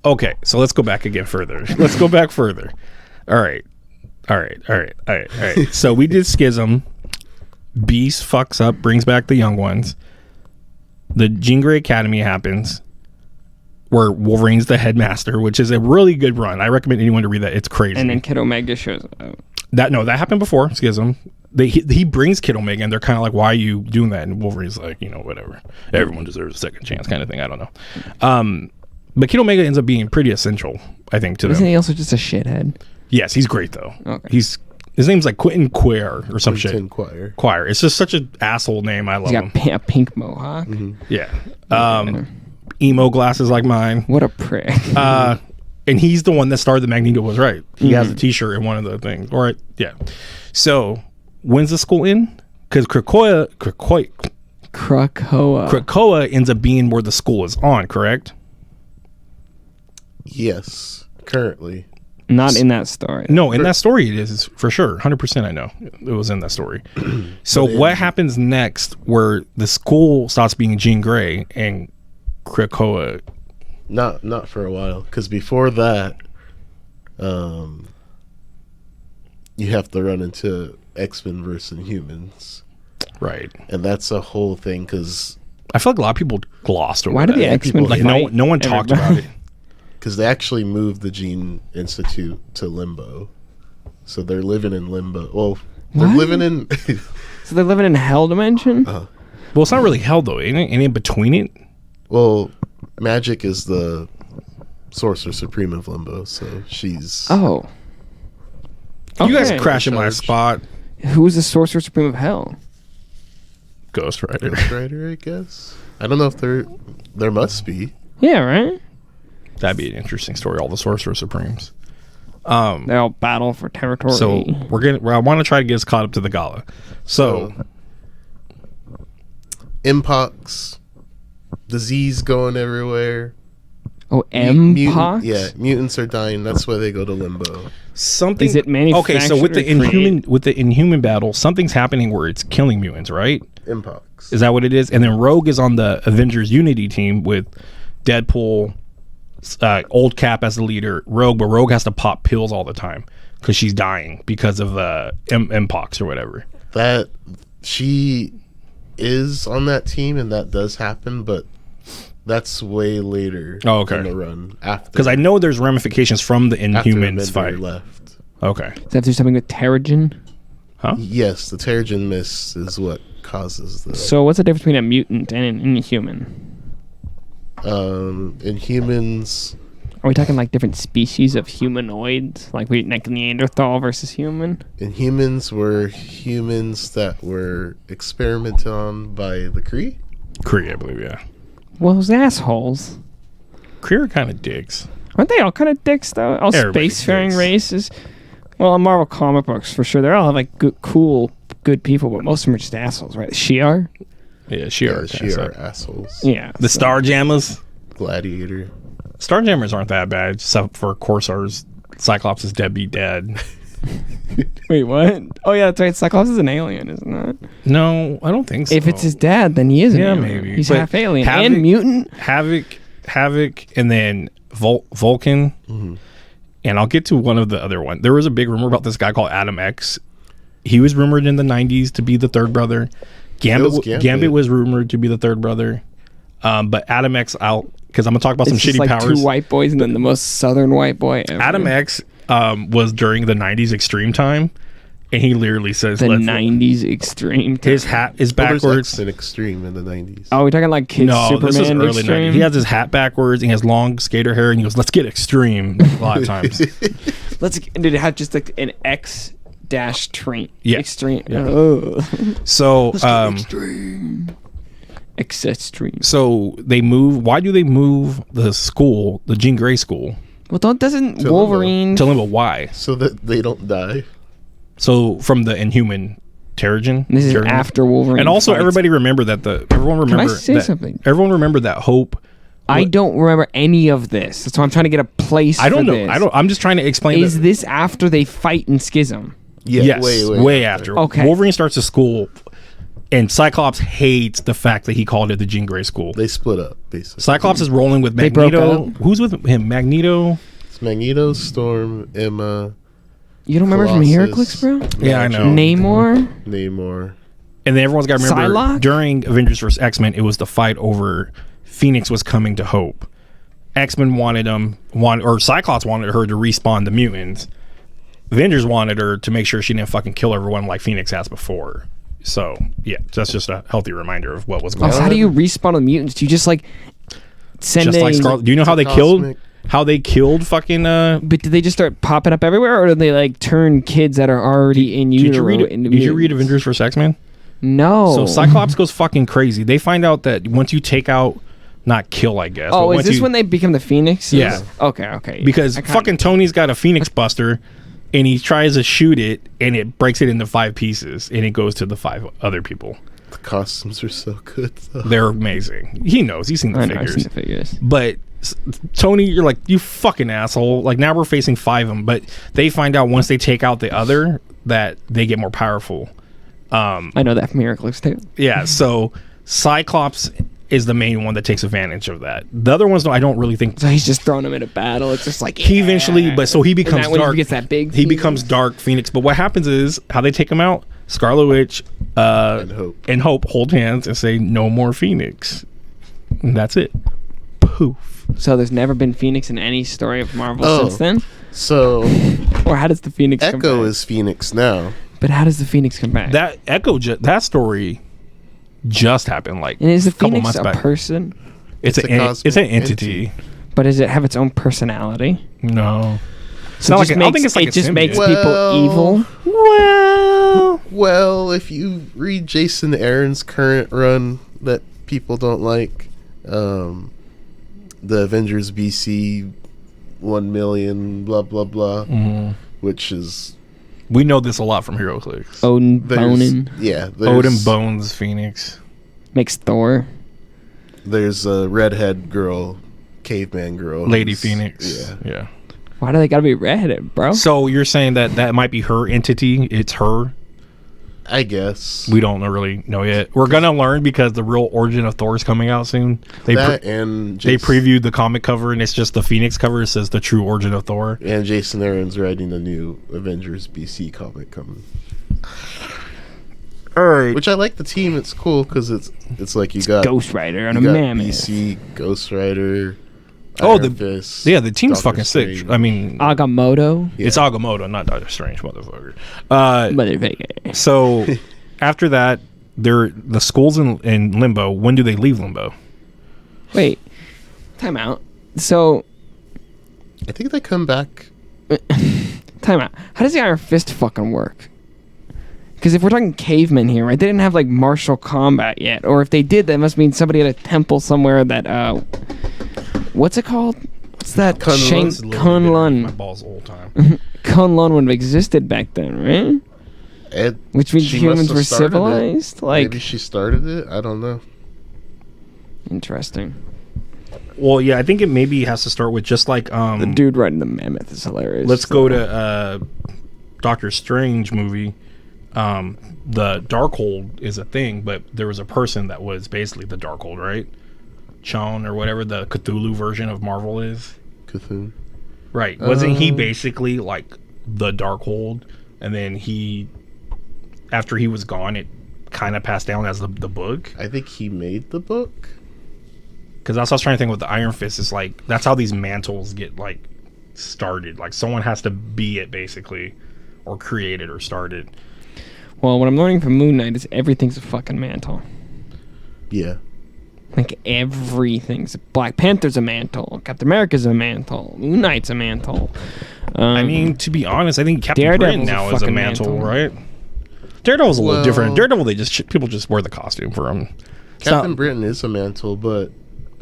Okay, so let's go back again further. Let's go back further. All right. So we did Schism. Beast fucks up, brings back the young ones. The Jean Grey Academy happens, where Wolverine's the headmaster, which is a really good run. I recommend anyone to read that. It's crazy. And then Kid Omega shows up. That happened before Schism. He brings Kid Omega, and they're kind of like, "Why are you doing that?" And Wolverine's like, whatever. Everyone deserves a second chance, kind of thing. I don't know. But Kid Omega ends up being pretty essential, I think, to them. Isn't he also just a shithead? Yes, he's great though. Okay. His name's like Quentin Quire or some shit. Quire. It's just such an asshole name. I love him. He's got a pink mohawk. Mm-hmm. Yeah. Emo glasses like mine. What a prick. And he's the one that started the Magneto was right. He has a T-shirt in one of the things. All right. Yeah. So when's the school in? Because Krakoa ends up being where the school is on, correct? Yes, currently. Not in that story. No, in that story it is for sure. 100% I know. It was in that story. So what happens next where the school stops being Jean Grey and Krakoa? Not for a while, because before that, you have to run into X-Men versus Inhumans. Right. And that's a whole thing, because... I feel like a lot of people glossed over Why did the X-Men like no one talked about it. Because they actually moved the Gene Institute to Limbo. So they're living in Limbo. Well, they're living in... So they're living in Hell Dimension? Well, it's not really Hell, though. Ain't it in between it? Well, Magic is the Sorcerer Supreme of Limbo, so she's... Oh. You guys crashing my spot. Who's the Sorcerer Supreme of Hell? Ghost Rider. Ghost Rider, I guess. I don't know if there must be. Yeah, right? That'd be an interesting story, all the Sorcerer Supremes. They all battle for territory. So I want to try to get us caught up to the gala. So Mpox, disease going everywhere. oh, Mutant- Mpox? Yeah, mutants are dying. That's why they go to limbo. something. Is it manufactured? Okay, so with the or created? Inhuman battle, something's happening where it's killing mutants, right? Mpox. Is that what it is? And then Rogue is on the Avengers Unity team with Deadpool, Old Cap as the leader. Rogue, but Rogue has to pop pills all the time because she's dying because of Mpox or whatever. That she is on that team, and that does happen, but that's way later in the run. After Because I know there's ramifications from the Inhumans fight. Left. Okay. Does that have to do something with Terrigen? Huh? Yes, the Terrigen mist is what causes the So what's the difference between a mutant and an inhuman? Inhumans. Are we talking like different species of humanoids? Like Neanderthal versus human? Inhumans were humans that were experimented on by the Kree. Kree, I believe, yeah. Well, those assholes. Kree are kind of dicks. Aren't they all kind of dicks, though? All Everybody's spacefaring dicks. races? Well, in Marvel comic books, for sure, they all have like good people, but most of them are just assholes, right? Shi'ar? Yeah, Shi'ar. Shi'ar assholes. Yeah. The Starjammers. Gladiator. Starjammers aren't that bad, except for Corsairs. Cyclops is deadbeat dad. Wait, what? Oh, yeah, that's right. Cyclops is an alien, isn't it? No, I don't think so. If it's his dad, then he is an Yeah, alien. maybe. He's But half alien Havoc- and mutant. Havoc, and then Vulcan. Mm-hmm. And I'll get to one of the other one. There was a big rumor about this guy called Adam X. He was rumored in the 90s to be the third brother. Gambit was rumored to be the third brother. But Adam X out because I'm gonna talk about It's some just shitty like powers. two white boys and then the most southern white boy ever. Adam X was during the 90s extreme time, and he literally says the 90s extreme. his hat is Well, there's backwards. X in Extreme in the 90s. Oh, we're talking like kids No, Superman this is early extreme? 90s. He has his hat backwards and he has long skater hair, and he goes, "Let's get extreme." A lot of times. Did it have just like an X dash train? Yeah. Extreme. Yeah. Oh. So Extreme. so they move. Why do they move the school, the Jean Grey school, Well, doesn't To Wolverine? to Limbo? Why? So that they don't die. So from the Inhuman Terrigen. This is Terrigen. after Wolverine. And also, fights. everybody remember that something? Everyone remember that Hope. I don't remember any of this. That's why I'm trying to get a place. I don't for know. This. I'm just trying to explain. Is this after they fight in Schism? Yeah, Yes, way after. Okay. Wolverine starts the school, and Cyclops hates the fact that he called it the Jean Grey School. They split up, basically. Cyclops is rolling with They broke Magneto. up. Who's with him? Magneto. It's Magneto, Storm, Emma, You don't remember from Colossus, Heraclix, bro? Yeah, I know. Namor. Namor. And then everyone's got to remember Psylocke? during Avengers vs. X-Men, it was the fight over Phoenix was coming to Hope. X-Men or Cyclops wanted her to respawn the mutants. Avengers wanted her to make sure she didn't fucking kill everyone like Phoenix has before. So, yeah, that's just a healthy reminder of what was going Oh, so on. how do you respawn the mutants? Do you just like send Just like Scarlet. Do you know how they Cosmic. killed fucking But did they just start popping up everywhere, or did they like turn kids that are already in utero into Did you read mutants? Avengers vs. X-Men? No. So Cyclops goes fucking crazy. They find out that once you take out, not kill, I guess. Oh, but is once this you- when they become the Phoenix? Yeah. Okay. Because I kinda- fucking Tony's got a Phoenix Buster, and he tries to shoot it, and it breaks it into 5 pieces, and it goes to the 5 other people. The costumes are so good, though. They're amazing. He knows. He's seen the I know, I've figures. seen the figures. But Tony, you're like, you fucking asshole. Like, now we're facing 5 of them, but they find out once they take out the other that they get more powerful. I know that from Heraclix too. Yeah, so Cyclops is the main one that takes advantage of that. The other ones, I don't really think. So he's just throwing them into battle. It's just like He eventually, but so he becomes when dark. he gets that big. He Phoenix. becomes Dark Phoenix. But what happens is how they take him out. Scarlet Witch and Hope hold hands and say, "No more Phoenix," and that's it. Poof. So there's never been Phoenix in any story of Marvel Oh. since then. So Or how does the Phoenix come Echo back? is Phoenix now. But how does the Phoenix come back? That Echo, that story just happened like and is the a couple Phoenix months a back. person? It's It's a cosmic it's an entity. But does it have its own personality? No. So not it just like I don't makes, think it's like it a just makes symbiote. people Well- evil. Well, if you read Jason Aaron's current run that people don't like, the Avengers BC 1,000,000 blah blah blah, which is We know this a lot from HeroClix. Odin there's Bonin Odin Bones Phoenix. makes Thor. There's a redhead girl, caveman girl, Lady who's- Phoenix. Yeah. Why do they gotta be redheaded, bro? So you're saying that might be her entity? It's her? I guess We don't really know yet. We're gonna learn because the real origin of Thor is coming out soon. They and they Jason, previewed the comic cover and it's just the Phoenix cover. It says the true origin of Thor. and Jason Aaron's writing a new Avengers BC comic coming. All right. Which I like the team. It's cool because it's like you got Ghost Rider and a you got mammoth. BC, Ghost Rider. Oh, Iron Fist, the team's Doctor fucking sick. Strange. I mean, Agamotto. it's Agamotto, not Doctor Strange, motherfucker. Motherfucker. So after that, the school's in limbo. When do they leave limbo? Wait. Time out. So, I think they come back. time out. How does the Iron Fist fucking work? Because if we're talking cavemen here, right? They didn't have like martial combat yet. Or if they did, that must mean somebody at a temple somewhere that, what's it called? What's that? Kunlun. My balls the whole time. Kunlun would have existed back then, right? Which means She humans must have were started it. civilized? Like, Maybe she started it. I don't know. interesting. Well, yeah, I think it maybe has to start with just like The dude riding the mammoth is hilarious. let's go to Doctor Strange movie. The Darkhold is a thing, but there was a person that was basically the Darkhold, right? Chon or whatever the Cthulhu version of Marvel is. Cthulhu. Right. Wasn't he basically like the Darkhold? And then after he was gone, it kind of passed down as the book? I think he made the book. Because that's what I was trying to think with the Iron Fist. Is like, that's how these mantles get like started. Like someone has to be it basically, or create it or start it. Well, what I'm learning from Moon Knight is everything's a fucking mantle. Yeah. Like everything's Black Panther's a mantle, Captain America's a mantle, Moon Knight's a mantle. I mean, to be honest, I think Captain Daredevil's Britain now a is a fucking mantle, mantle. right? Daredevil's a little Well- different. Daredevil, people just wear the costume for him. Captain Britain is a mantle, but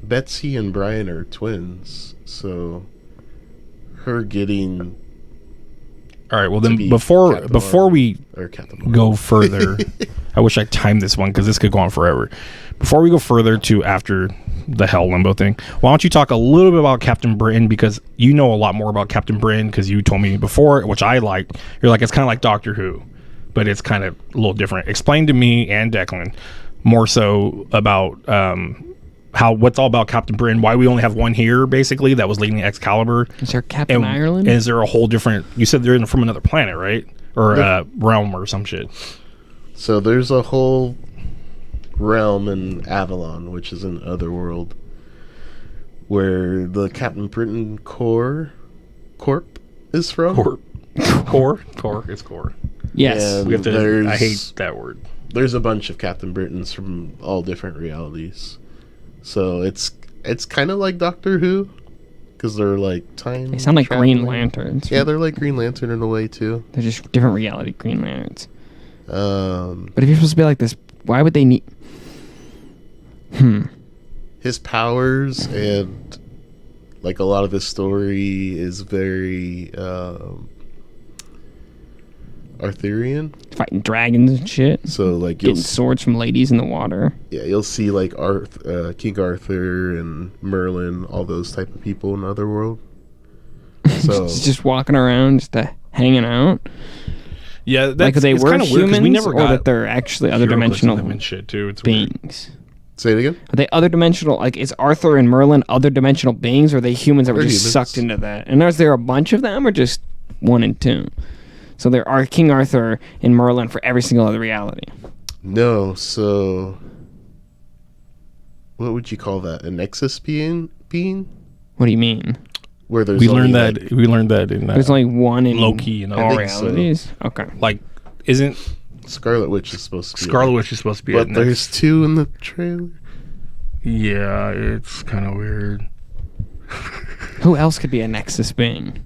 Betsy and Brian are twins, so her getting All right, well to then be before Captain we or Captain go further, I wish I timed this one because this could go on forever. Before we go further to after the Hell Limbo thing, why don't you talk a little bit about Captain Britain, because you know a lot more about Captain Britain because you told me before, which I liked. You're like, it's kind of like Doctor Who, but it's kind of a little different. Explain to me and Declan more so about what's all about Captain Britain, why we only have one here basically that was leading Excalibur. Is there Captain Ireland? And is there a whole different? You said they're from another planet, right? Or realm or some shit. So there's a whole realm in Avalon, which is an otherworld, where the Captain Britain Corp is from. Core. It's core. Yes. And We have to. there's, I hate that word. There's a bunch of Captain Britons from all different realities. So it's kind of like Doctor Who, because they're like time. They sound like Green traveling. Lanterns. Yeah, they're like Green Lantern in a way too. They're just different reality Green Lanterns. Um, But if you're supposed to be like this, why would they need... his powers and like a lot of his story is very Arthurian. Fighting dragons and shit. So like you'll Getting swords from ladies in the water. you'll see like King Arthur and Merlin, all those type of people in Otherworld. So Just walking around, just hanging out. Yeah, that's Like they it's were kinda weird 'cause humans, we never or got that they're actually other hieroglyphs in dimensional them and shit too. It's weird. beings. say it again. Are they other dimensional? Like, is Arthur and Merlin other dimensional beings, or are they humans that were They're just humans. sucked into that? And is there a bunch of them, or just one and two? So there are King Arthur and Merlin for every single other reality. No, so what would you call that? A nexus being? What do you mean? Where there's We only, learned that. like- We learned that in There's only one in Loki and all all think so. realities. Okay. like isn't Scarlet Witch is supposed to be. Scarlet Witch is supposed to be? But a there's two in the trailer. yeah, it's kind of weird. Who else could be a Nexus being?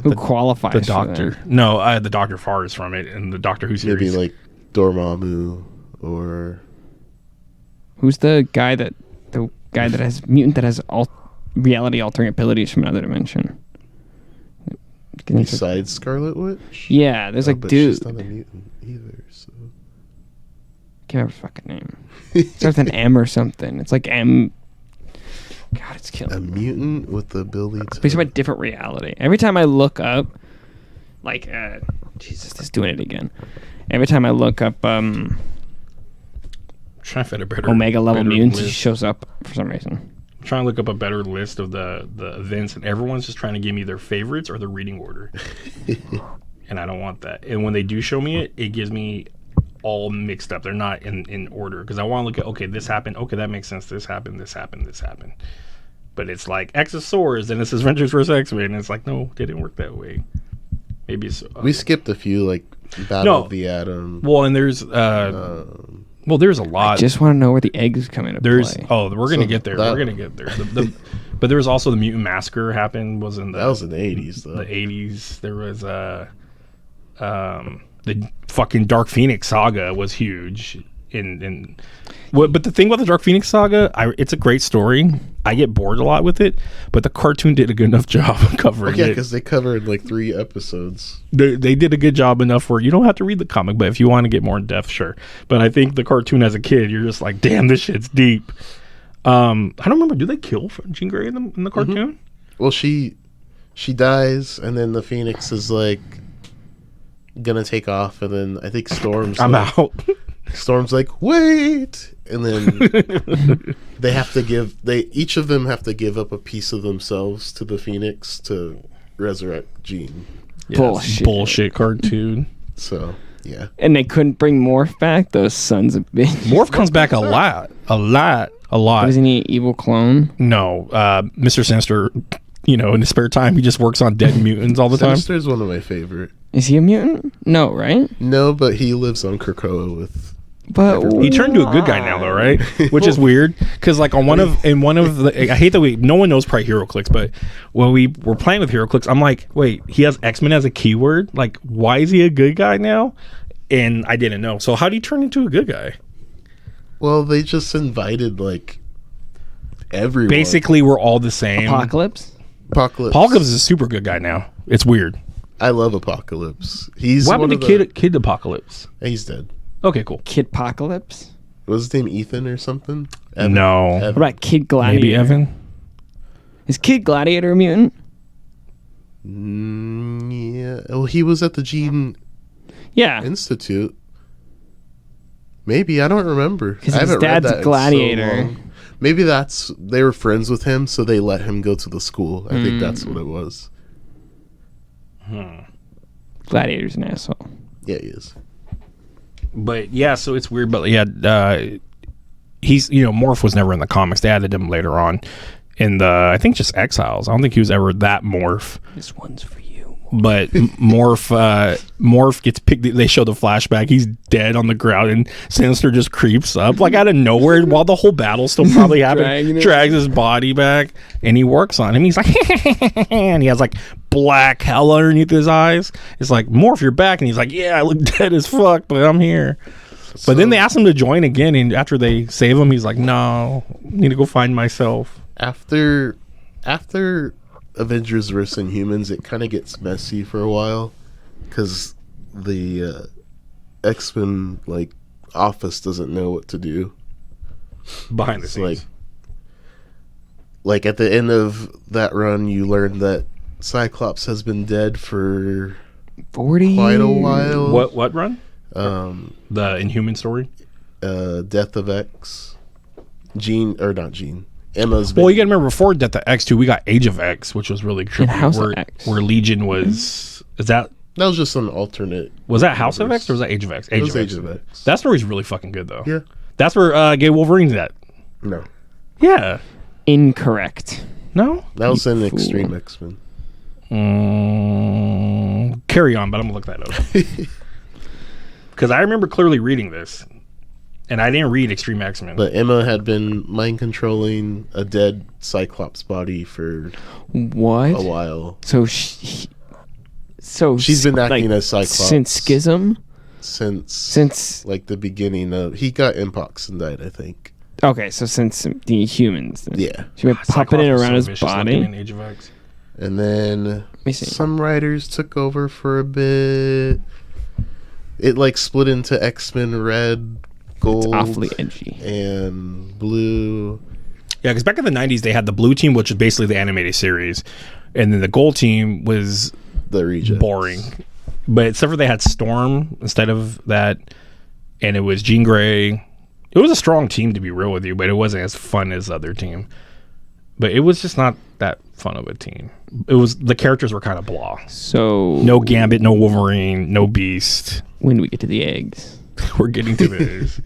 Who qualifies? The for Doctor. that? No, the Doctor far is from it, and the Doctor Who series. Maybe like Dormammu or Who's the guy that has mutant that has reality altering abilities from another dimension? besides Scarlet Witch. Yeah, there's like but dude. she's not a mutant either. So Can't remember her fucking name. It starts with an M or something. It's like M. God, it's killing a me. mutant with the ability to. Based on a different reality. Every time I look up, like, Jesus, it's doing it again. Every time I look up Trying to find a better Omega level better mutants, it list. shows up for some reason. I'm trying to look up a better list of the events, and everyone's just trying to give me their favorites or the reading order. And I don't want that. And when they do show me it, it gives me all mixed up. They're not in order because I want to look at, okay, this happened. Okay, that makes sense. This happened. This happened. This happened. But it's like X of Swords, and it says Avengers vs. X-Men, and it's like, no, it didn't work that way. Maybe it's... We skipped a few, like Battle of the Atom. Well, and there's... well, there's a lot. I just want to know where the eggs come into play. Oh, we're going to get there. that- We're going to get there. But there was also the Mutant Massacre happened. That was in the 80s, though. The 80s. There was... the fucking Dark Phoenix saga was huge. But the thing about the Dark Phoenix saga, it's a great story. I get bored a lot with it, but the cartoon did a good enough job of covering Yeah, it. because they covered like 3 episodes. They did a good job enough where you don't have to read the comic, but if you want to get more in depth, sure. But I think the cartoon as a kid, you're just like, damn, this shit's deep. I don't remember. Do they kill Jean Grey in the cartoon? Well, she dies, and then the Phoenix is like gonna take off, and then I think Storm's I'm like, out. Storm's like, wait, and then they have to each of them have to give up a piece of themselves to the Phoenix to resurrect Jean. Yeah, bullshit cartoon. So yeah, And they couldn't bring Morph back? Those sons of bitches. Morph comes back a lot. Isn't he an evil clone? No, Mr. Sinister, in his spare time, he just works on dead mutants all the time. Sinister's one of my favorite. Is he a mutant? No, right? No, but he lives on Krakoa with. But He turned to a good guy now, though, right? Which is weird, because like in one of the, I hate that no one knows probably HeroClix, but when we were playing with HeroClix, I'm like, wait, he has X-Men as a keyword. Like, why is he a good guy now? And I didn't know. So how do you turn into a good guy? Well, they just invited like everyone. Basically, we're all the same. Apocalypse? Apocalypse is a super good guy now. It's weird. I love Apocalypse. He's What one happened of to the, Kid Apocalypse? He's dead. Okay, cool. Kid Apocalypse? Was his name Ethan or something? No. Evan. What about Kid Gladiator? Maybe Evan? Is Kid Gladiator a mutant? Yeah. Well, he was at the Gene Yeah. Institute. Maybe, I don't remember. 'Cause I his haven't read dad's that in Gladiator. so long. Maybe they were friends with him, so they let him go to the school. I think that's what it was. Gladiator's an asshole. Yeah, he is. But yeah, so it's weird. But yeah, he's Morph was never in the comics. They added him later on in I think just Exiles. I don't think he was ever that Morph. This one's for you. But Morph gets picked. They show the flashback. He's dead on the ground, and Sinister just creeps up like out of nowhere while the whole battle's still probably happening. Drags his body back, and he works on him. He's like, and he has like black hell underneath his eyes. It's like, Morph, you're back, and he's like, yeah, I look dead as fuck, but I'm here. But then they ask him to join again, and after they save him, he's like, no, I need to go find myself. After Avengers vs. Inhumans, it kind of gets messy for a while because the X-Men office doesn't know what to do. Behind the It's scenes. like at the end of that run, you learn that Cyclops has been dead for 40 quite a years. while. What run? The Inhuman story? Death of X. Not Jean. Emma's been... Well, you gotta remember before Death of X2, we got Age of X, which was really trippy. House of X. Where Legion was. That was just an alternate. Was that House of X or was that Age of X? It was Age of X. That story's really fucking good though. Yeah. That's where Gay Wolverine's at. No. Yeah. Incorrect. No? That was in fool. Extreme X-Men. Carry on, but I'm gonna look that up. Because I remember clearly reading this. And I didn't read Extreme X-Men. But Emma had been mind controlling a dead Cyclops body for What? a while. So She's been acting as Cyclops since Schism? since the beginning of... He got Mpox and died, I think. Okay, so since the humans. Then. Yeah. She been Cyclops puppeting was around so his vicious looking in body. Age of X. And then me see. Some writers took over for a bit. It like split into X-Men Red, Gold, It's awfully edgy. and Blue. Yeah, because back in the 90s, they had the Blue Team, which is basically the animated series. And then the Gold Team was The Rejects. boring. But except for they had Storm instead of that. And it was Jean Grey. It was a strong team, to be real with you, but it wasn't as fun as the other team. But it was just not that fun of a team. It was, the characters were kind of blah. So No Gambit, no Wolverine, no Beast. when do we get to the eggs? We're getting to this.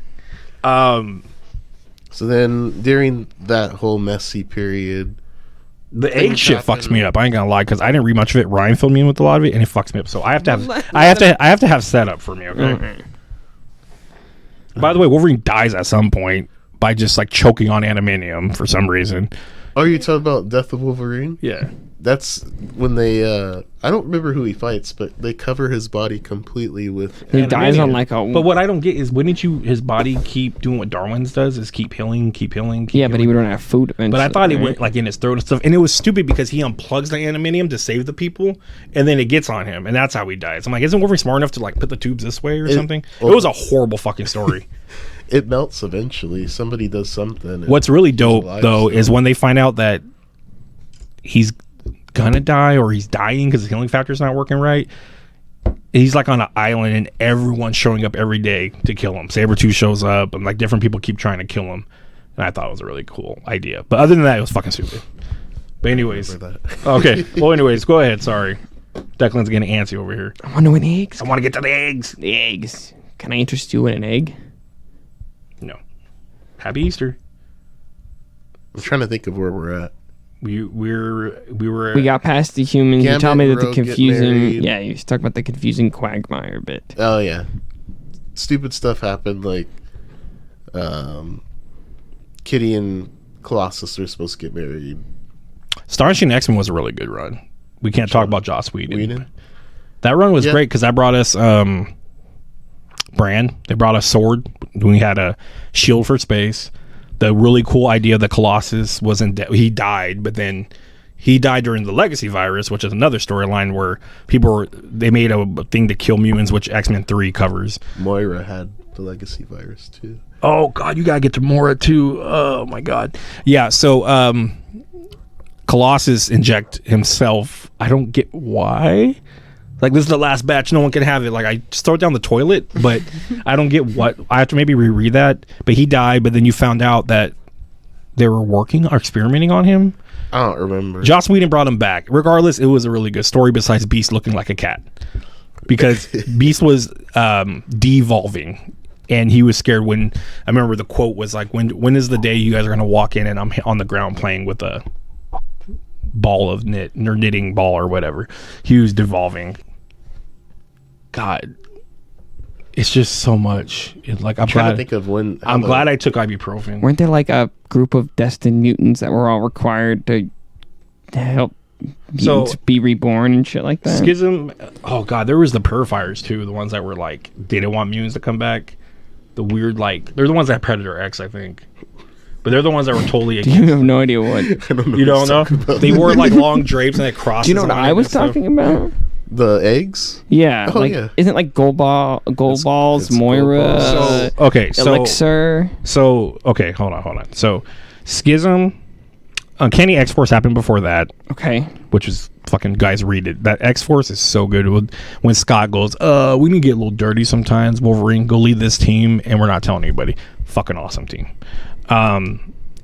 So then, during that whole messy period, The egg Things shit happen. fucks me up. I ain't gonna lie, because I didn't read much of it. Ryan filled me in with a lot of it, and it fucks me up. So I have to have, I have to have setup for me. Okay. By the way, Wolverine dies at some point by just like choking on animanium for some reason. oh, you talking about Death of Wolverine? Yeah. That's when they. I don't remember who he fights, but they cover his body completely with. He dies on like a. But what I don't get is, wouldn't you? His body keep doing what Darwin's does, is keep healing, keep healing. Keep yeah, but he healing. would run out of food eventually. But I thought it right? went like in his throat and stuff, and it was stupid because he unplugs the animanium to save the people, and then it gets on him, and that's how he dies. I'm like, isn't Wolverine smart enough to like put the tubes this way or something? It was a horrible fucking story. It melts eventually. Somebody does something. and What's really he's dope alive though still. is when they find out that he's gonna die or he's dying because his healing factor's not working right. He's like on an island and everyone's showing up every day to kill him. Sabretooth shows up and like different people keep trying to kill him. And I thought it was a really cool idea. But other than that, it was fucking stupid. But anyways. Remember that. Okay. Well, anyways, go ahead. Sorry. Declan's getting antsy over here. I want to win the eggs. I want to get to the eggs. The eggs. Can I interest you in an egg? No. Happy Easter. I'm trying to think of where we're at. We were We got past the humans. You Gambit tell me that and the Rogue get confusing. married. Yeah, you talk about the confusing Quagmire bit. Oh yeah, stupid stuff happened. Like, Kitty and Colossus are supposed to get married. Astonishing X-Men was a really good run. We can't talk about Joss Whedon. Whedon? That run was Yeah. great because that brought us Brand. They brought us Sword. We had a shield for space. The really cool idea that Colossus wasn't dead. He died, but then he died during the Legacy virus, which is another storyline where they made a thing to kill mutants, which X-Men 3 covers. Moira had the legacy virus too. Oh God, you gotta get to Mora too. Oh my God. Yeah, so Colossus inject himself. I don't get why. Like, this is the last batch, no one can have it. Like, I just throw it down the toilet, but I don't get what. I have to maybe reread that. But he died, but then you found out that they were working or experimenting on him. I don't remember. Joss Whedon brought him back. Regardless, it was a really good story besides Beast looking like a cat. Because Beast was devolving. And he was scared when, I remember the quote was like, when is the day you guys are going to walk in and I'm on the ground playing with a ball of knitting ball or whatever. He was devolving. God, it's just so much. I'm trying glad. to think of when. I'm glad I took ibuprofen. Weren't there like a group of destined mutants that were all required to help mutants be reborn and shit like that? Schism. Oh God, there was the Purifiers too. The ones that were like didn't want mutants to come back. The weird they're the ones that had Predator X, I think. But they're the ones that were totally against. You have no idea what. I don't know You don't what know? he's talking about. They wore like long drapes and they crosses. Do you know what on I it was and stuff. talking about? The eggs? Yeah, Oh, like yeah. isn't like Gold Balls, it's Moira, Gold Okay, Elixir? okay, hold on. So, Schism, Uncanny X-Force happened before that, Okay, which is fucking, guys, read it. That X-Force is so good. When Scott goes, we can get a little dirty sometimes. Wolverine, go lead this team, and we're not telling anybody. Fucking awesome team.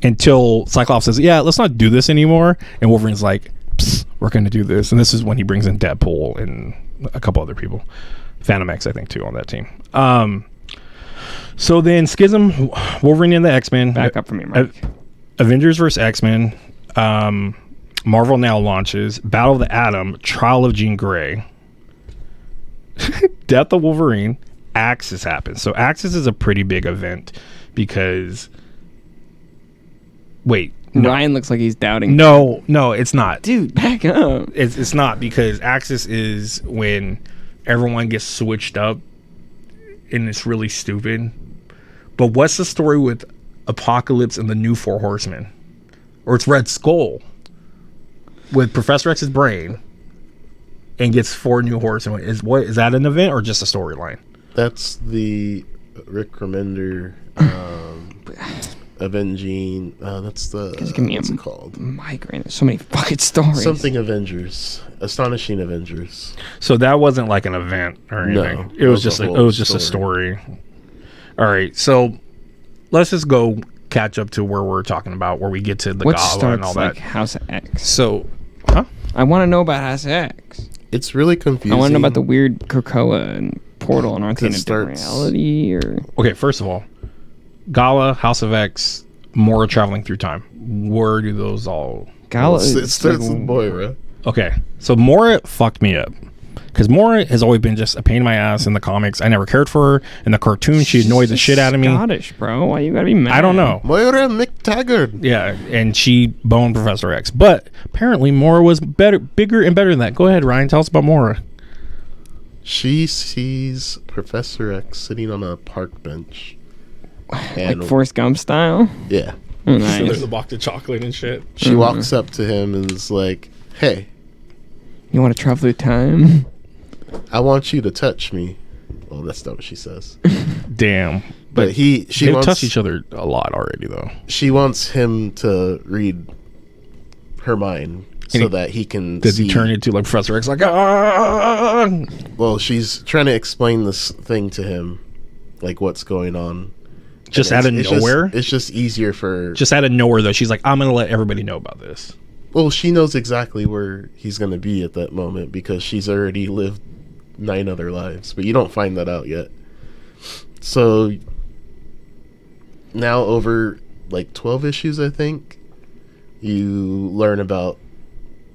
Until Cyclops says, yeah, let's not do this anymore. And Wolverine's like, psst, we're going to do this. And this is when he brings in Deadpool and a couple other people. Phantom X, I think, too, on that team. So then Schism, Wolverine and the X-Men. back up from me, Mike. Avengers vs. X-Men. Marvel now launches Battle of the Atom, Trial of Jean Grey, Death of Wolverine, Axis happens. So Axis is a pretty big event because... Wait. No. Ryan looks like he's doubting. No, it's not. Dude, back up. It's not, because Axis is when everyone gets switched up and it's really stupid. But what's the story with Apocalypse and the New Four Horsemen? Or it's Red Skull with Professor X's brain. and gets 4 new horsemen. Is that an event or just a storyline? That's the Rick Remender avenging. That's the Just give me what's a it called? migraine. There's so many fucking stories. Something Avengers, Astonishing Avengers. So that wasn't like an event or anything. No, it was that just was a it whole was just a story. All right, so let's just go catch up to where we're talking about, where we get to the What Gala starts and all like that. House X? So, huh? I want to know about House X. It's really confusing. I want to know about the weird Krakoa and portal, and aren't they in a It different starts- reality? Or Okay, first of all, Gala, House of X, Mora traveling through time. Where do those all? Gala It starts with Moira. Okay, so Mora fucked me up. Because Mora has always been just a pain in my ass in the comics. I never cared for her. In the cartoon, she annoyed the shit out of me. Scottish, bro. Why you gotta be mad? I don't know. Moira McTaggart. Yeah, and she boned Professor X. But apparently Mora was better, bigger and better than that. Go ahead, Ryan. Tell us about Mora. She sees Professor X sitting on a park bench. Like Forrest Gump style. Yeah. Oh, nice. a box of chocolate and shit. She walks up to him and is like, "Hey, You want to travel through time? I want you to touch me." Well, that's not what she says. Damn. But she They've wants touched each other a lot already, though. she wants him to read her mind so that he can Does see. he turn into like Professor X? Like, ah! Well, she's trying to explain this thing to him, like what's going on. Just And out of it's nowhere? it's just easier for. Just out of nowhere, though. She's like, I'm going to let everybody know about this. Well, she knows exactly where he's going to be at that moment because she's already lived 9 other lives, but you don't find that out yet. So now over like 12 issues, I think, you learn about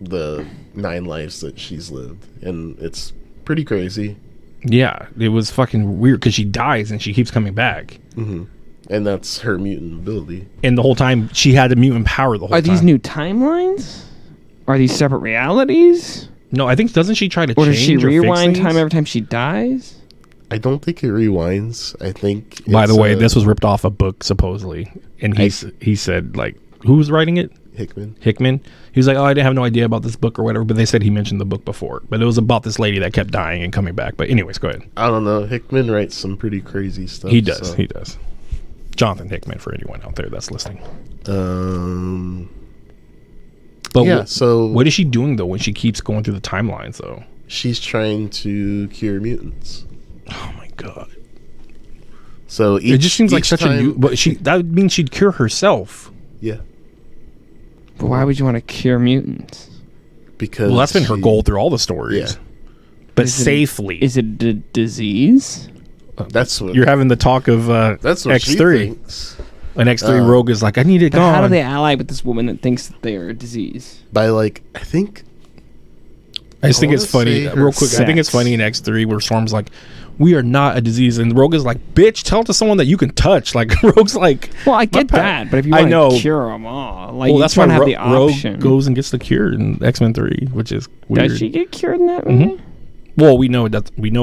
the 9 lives that she's lived, and it's pretty crazy. Yeah, it was fucking weird because she dies and she keeps coming back. And that's her mutant ability. And the whole time, she had a mutant power the whole Are time. these new timelines? Are these separate realities? No, I think, doesn't she try to Or does change she or fix rewind things? time every time she dies? I don't think it rewinds. I think. By the it's, way, this was ripped off a book, supposedly. And he said, like, who was writing it? Hickman. He was like, oh, I didn't have no idea about this book or whatever, but they said he mentioned the book before. But it was about this lady that kept dying and coming back. But anyways, go ahead. I don't know. Hickman writes some pretty crazy stuff. He does. so- He does. Jonathan Hickman, for anyone out there that's listening. But Yeah, so what is she doing, though, when she keeps going through the timelines, though? she's trying to cure mutants. Oh, my God. So It just seems like such a new... time- But that would mean she'd cure herself. Yeah, But why would you want to cure mutants? because Well, that's been her she- goal through all the stories. Yeah. But Is it- safely. Is it a disease? That's what. You're having the talk of That's what she X3. thinks. And X3 Rogue is like, I need it But how do gone. they ally with this woman that thinks that they are a disease? By like, I think I just think it's wanna funny. say her Real quick, I think it's sex. funny in X3 where Storm's like, we are not a disease. And Rogue is like, bitch, tell it to someone that you can touch. Like, Rogue's like, Well, I get pa- that, but if you I want know. to cure them all, like well, you that's just why want to have the option. Rogue goes and gets the cure in X-Men 3, which is weird. Does she get cured in that movie? Well, we know it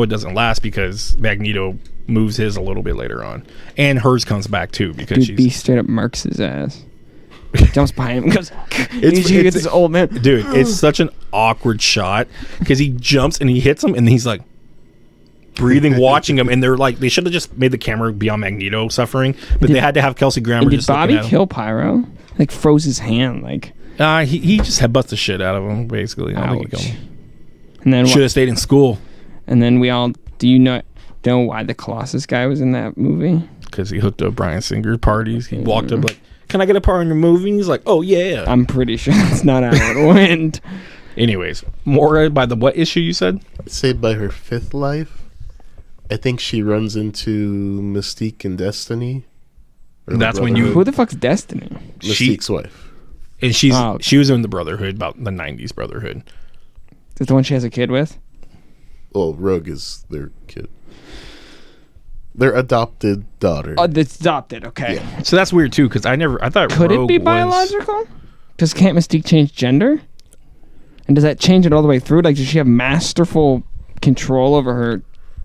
doesn't last because Magneto moves his a little bit later on. And hers comes back, too, because Dude, Beast straight up marks his ass. Jumps behind him and goes, It's- you get this old man. Dude, it's such an awkward shot because he jumps and he hits him and he's like breathing, watching him, and they're like, they should have just made the camera be on Magneto suffering, but they had to have Kelsey Grammer And did just looking Bobby at him. kill Pyro? Like froze his hand, like. He just headbutts the shit out of him, basically. I don't think he Ouch. killed him. And then Should have stayed in school And then we all. Do you know why the Colossus guy was in that movie? because he hooked up Bryan Singer's parties. He walked up like, "Can I get a part in your movie?" He's like, "Oh yeah." I'm pretty sure that's not how it went. Anyways, Mora by the what issue you said? say by her 5th life, I think she runs into Mystique and Destiny. Or the That's when you- Who Brotherhood. the fuck's Destiny? Mystique's wife. And she was in the Brotherhood, about the '90s Brotherhood. Is that the one she has a kid with? Well, Rogue is their kid. Their adopted daughter. Oh, it's adopted. Okay. Yeah. So that's weird too, because I thought Could Rogue it be was- biological? Because can't Mystique change gender? And does that change it all the way through? Like, does she have masterful control over her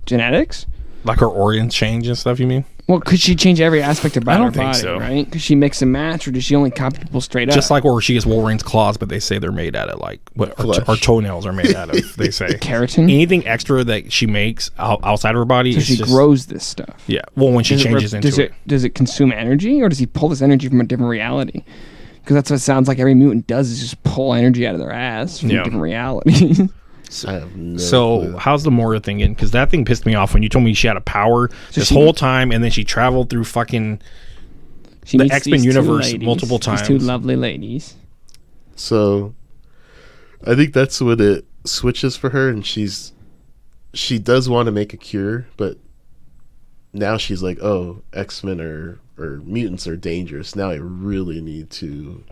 genetics? Like her organs change and stuff, you mean? Well, could she change every aspect about I her don't think body, so. right? Could she mix and match, or does she only copy people straight up? Just like where she gets Wolverine's claws, but they say they're made out of like what our toenails are made out of. They say keratin. Anything extra that she makes outside of her body. So she grows this stuff. Yeah. Well, when she changes into it, does it consume energy, or does he pull this energy from a different reality? Because that's what it sounds like every mutant does, is just pull energy out of their ass from a different reality. I have no clue. How's the Moira thing in? Because that thing pissed me off when you told me she had a power this whole time, and then she traveled through fucking the X-Men universe multiple times. These two lovely ladies. So, I think that's when it switches for her, and she does want to make a cure, but now she's like, oh, X-Men or mutants are dangerous. Now I really need to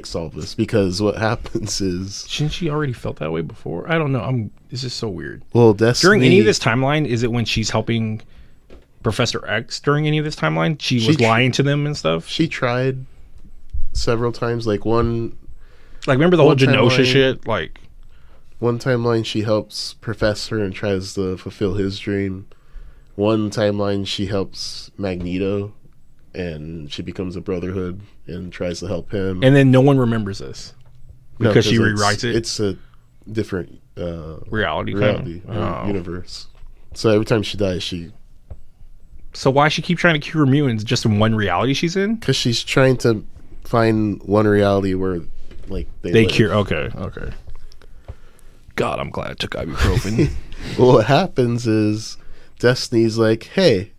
solve this, because what happens is, shouldn't she already felt that way before? I don't know. This is so weird. Well, Destiny, during any of this timeline, is it when she's helping Professor X during any of this timeline? She was lying to them and stuff. She tried several times. Like remember the whole Genosha shit? Like one timeline, she helps Professor and tries to fulfill his dream. One timeline, she helps Magneto, and she becomes a Brotherhood and tries to help him. And then no one remembers this because she rewrites it. It's a different reality universe. So every time she dies, So why does she keep trying to cure mutants just in one reality she's in? Because she's trying to find one reality where they cure. Okay. God, I'm glad I took ibuprofen. Well, what happens is Destiny's like, hey,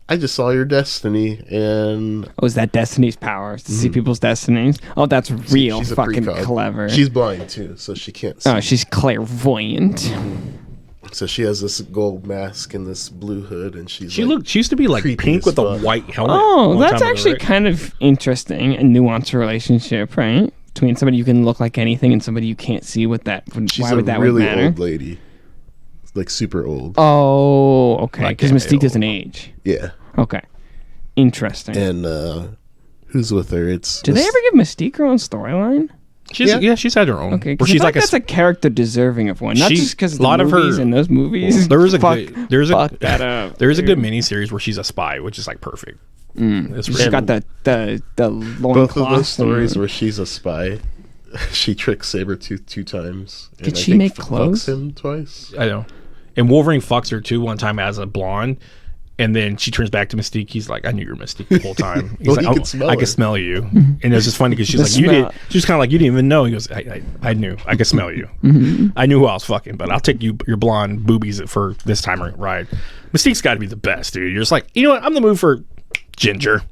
I just saw your destiny, and is that Destiny's powers to see people's destinies? Oh, that's real she's fucking precog. Clever. She's blind too, so she can't see. Oh, she's clairvoyant. So she has this gold mask and this blue hood, and she used to be like pink with a white helmet. Oh, that's actually kind of interesting, a nuanced relationship, right? Between somebody you can look like anything and somebody you can't see. Why would that really matter? old lady, like super old. Oh, okay. Because Mystique doesn't age. Yeah. Okay. Interesting. And who's with her? Do they ever give Mystique her own storyline? She's had her own. Okay, where she's like that's a character deserving of one, not just because a lot of her in those movies. There is a good miniseries where she's a spy, which is like perfect. She's got the loin both cloth of those stories where she's a spy. She tricks Sabretooth 2 times. Did she make clothes? Fucks him twice. I know. And Wolverine fucks her too one time as a blonde. And then she turns back to Mystique. He's like, I knew you were Mystique the whole time. He's like, I can smell you. And it was just funny because she's like, she's kind of like, you didn't even know. He goes, I knew. I could smell you. I knew who I was fucking, but I'll take your blonde boobies for this time ride. Mystique's got to be the best, dude. You're just like, you know what? I'm the move for Ginger.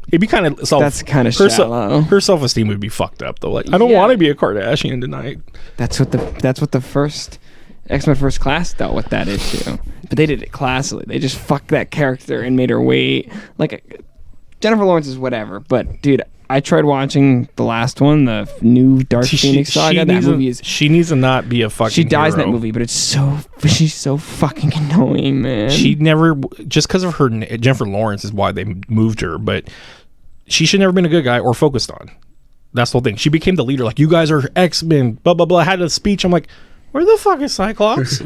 It'd be kind of that's kind of shallow. Her self-esteem would be fucked up though. Like, I don't want to be a Kardashian tonight. That's what the first X-Men First Class dealt with that issue, but they did it classily. They just fucked that character and made her wait. Like Jennifer Lawrence is whatever, but dude, I tried watching the last one, the new Dark Phoenix saga. That movie is. She needs to not be a fucking. She dies hero. in that movie, but she's so fucking annoying, man. She never, just because of her Jennifer Lawrence is why they moved her, but she should never been a good guy or focused on. That's the whole thing. She became the leader. Like, you guys are X-Men. Blah blah blah. Had a speech. I'm like, where the fuck is Cyclops?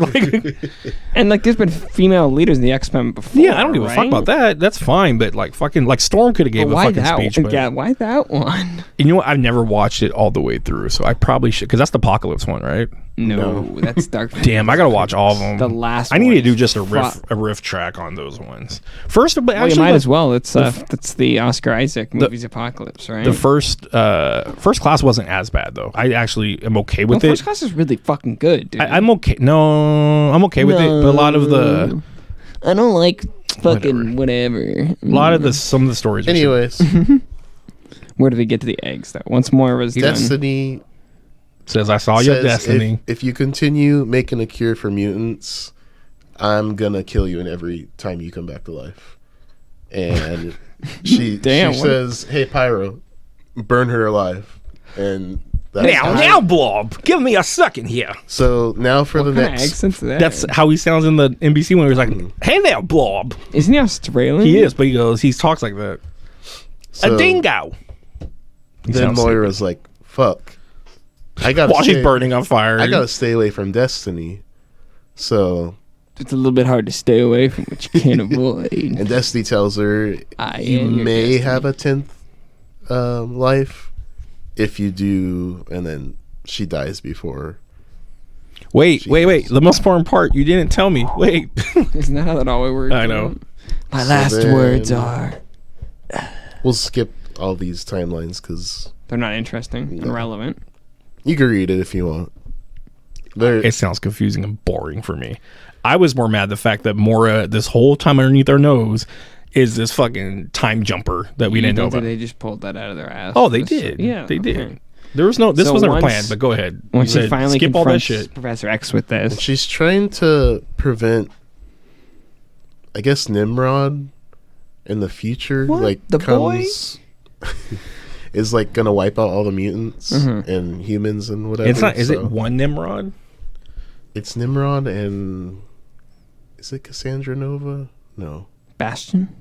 And like, there's been female leaders in the X-Men before. Yeah, I don't give a fuck about that. That's fine, but like fucking like Storm could have gave a fucking speech. But, yeah, why that one? You know what? I've never watched it all the way through, so I probably should, because that's the Apocalypse one, right? No, that's Dark. Damn, I gotta watch all of them. The last. I need to do just a riff track on those ones. First, but actually, you might as well. It's that's the Oscar Isaac movie's Apocalypse, right? The first Class wasn't as bad though. I actually am okay with it. First Class is really fucking good, dude. I'm okay. No, I'm okay with it. But a lot of the, I don't like fucking whatever. A lot of some of the stories. Anyways, where do we get to the eggs? Though once more was Destiny. Says, I saw your destiny. If you continue making a cure for mutants, I'm gonna kill you in every time you come back to life. And she says, hey, Pyro, burn her alive. And now Blob, give me a second here. So now for the next, that's how he sounds in the NBC one. He's like, hey now Blob. Isn't he Australian? He is, but he talks like that. So a dingo. Then Moira's like, fuck. While she's burning on fire. I gotta stay away from Destiny. So it's a little bit hard to stay away from what you can't avoid. And Destiny tells her you may have a 10th life if you do, and then she dies before. Wait. The most important part, you didn't tell me. Wait. Isn't that how that always works? I know. My last words are... We'll skip all these timelines because... They're not interesting and relevant. You can read it if you want. It sounds confusing and boring for me. I was more mad the fact that Mora, this whole time underneath our nose, is this fucking time jumper that we didn't know about. They just pulled that out of their ass. Oh, they did. Yeah, they did. There was no. This wasn't planned. But go ahead. Once she finally skip all that confronts shit. Professor X with this, she's trying to prevent, I guess, Nimrod in the future. What? Like The comes, is like gonna wipe out all the mutants and humans and whatever. It's not. Is it one Nimrod? It's Nimrod and is it Cassandra Nova? No. Bastion?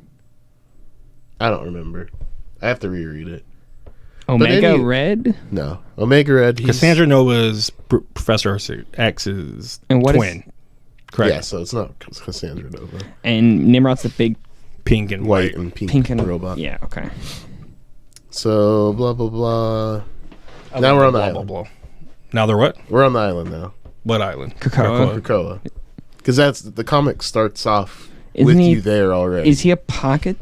I don't remember. I have to reread it. Omega Red? No. Omega Red. Cassandra Nova's Professor X's twin. Correct. Yeah, so it's not Cassandra Nova. And Nimrod's the big pink and white and pink and robot. Yeah, okay. So, blah, blah, blah. Now we're on the island. Blah. Now they're what? We're on the island now. What island? Krakoa. Because that's the comic starts off with you there already. Is he a pocket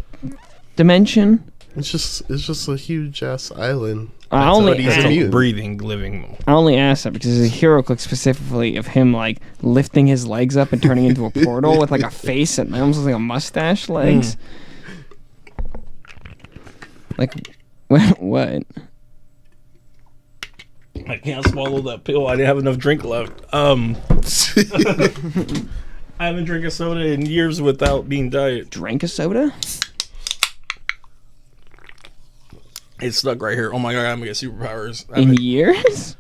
dimension? It's just a huge ass island. I only breathing, living. I only asked that because there's a hero clip specifically of him like lifting his legs up and turning into a portal with like a face and almost like a mustache legs. Like what? I can't swallow that pill. I didn't have enough drink left. I haven't drank a soda in years without being diet. Drank a soda? It's stuck right here. Oh my god, I'm gonna get superpowers. In years?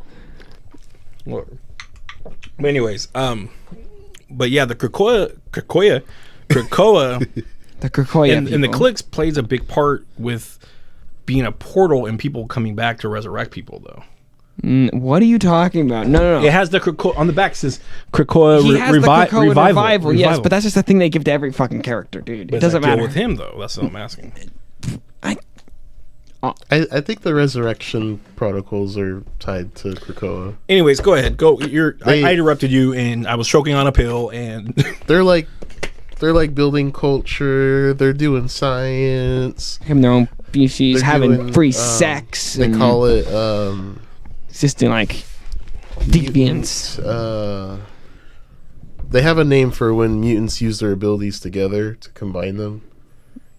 What? But anyways, but yeah, the Krakoa the Krakoa and the Clicks plays a big part with being a portal and people coming back to resurrect people, though. What are you talking about? No. It has the Krakoa on the back. It says Krakoa revival. Yes, but that's just the thing they give to every fucking character, dude. But it doesn't matter with him though. That's what I'm asking. I think the resurrection protocols are tied to Krakoa. Anyways, go ahead. Go. I interrupted you, and I was choking on a pill, and they're like building culture. They're doing science. Having their own species, having free sex. They call it existing like deviants. They have a name for when mutants use their abilities together to combine them,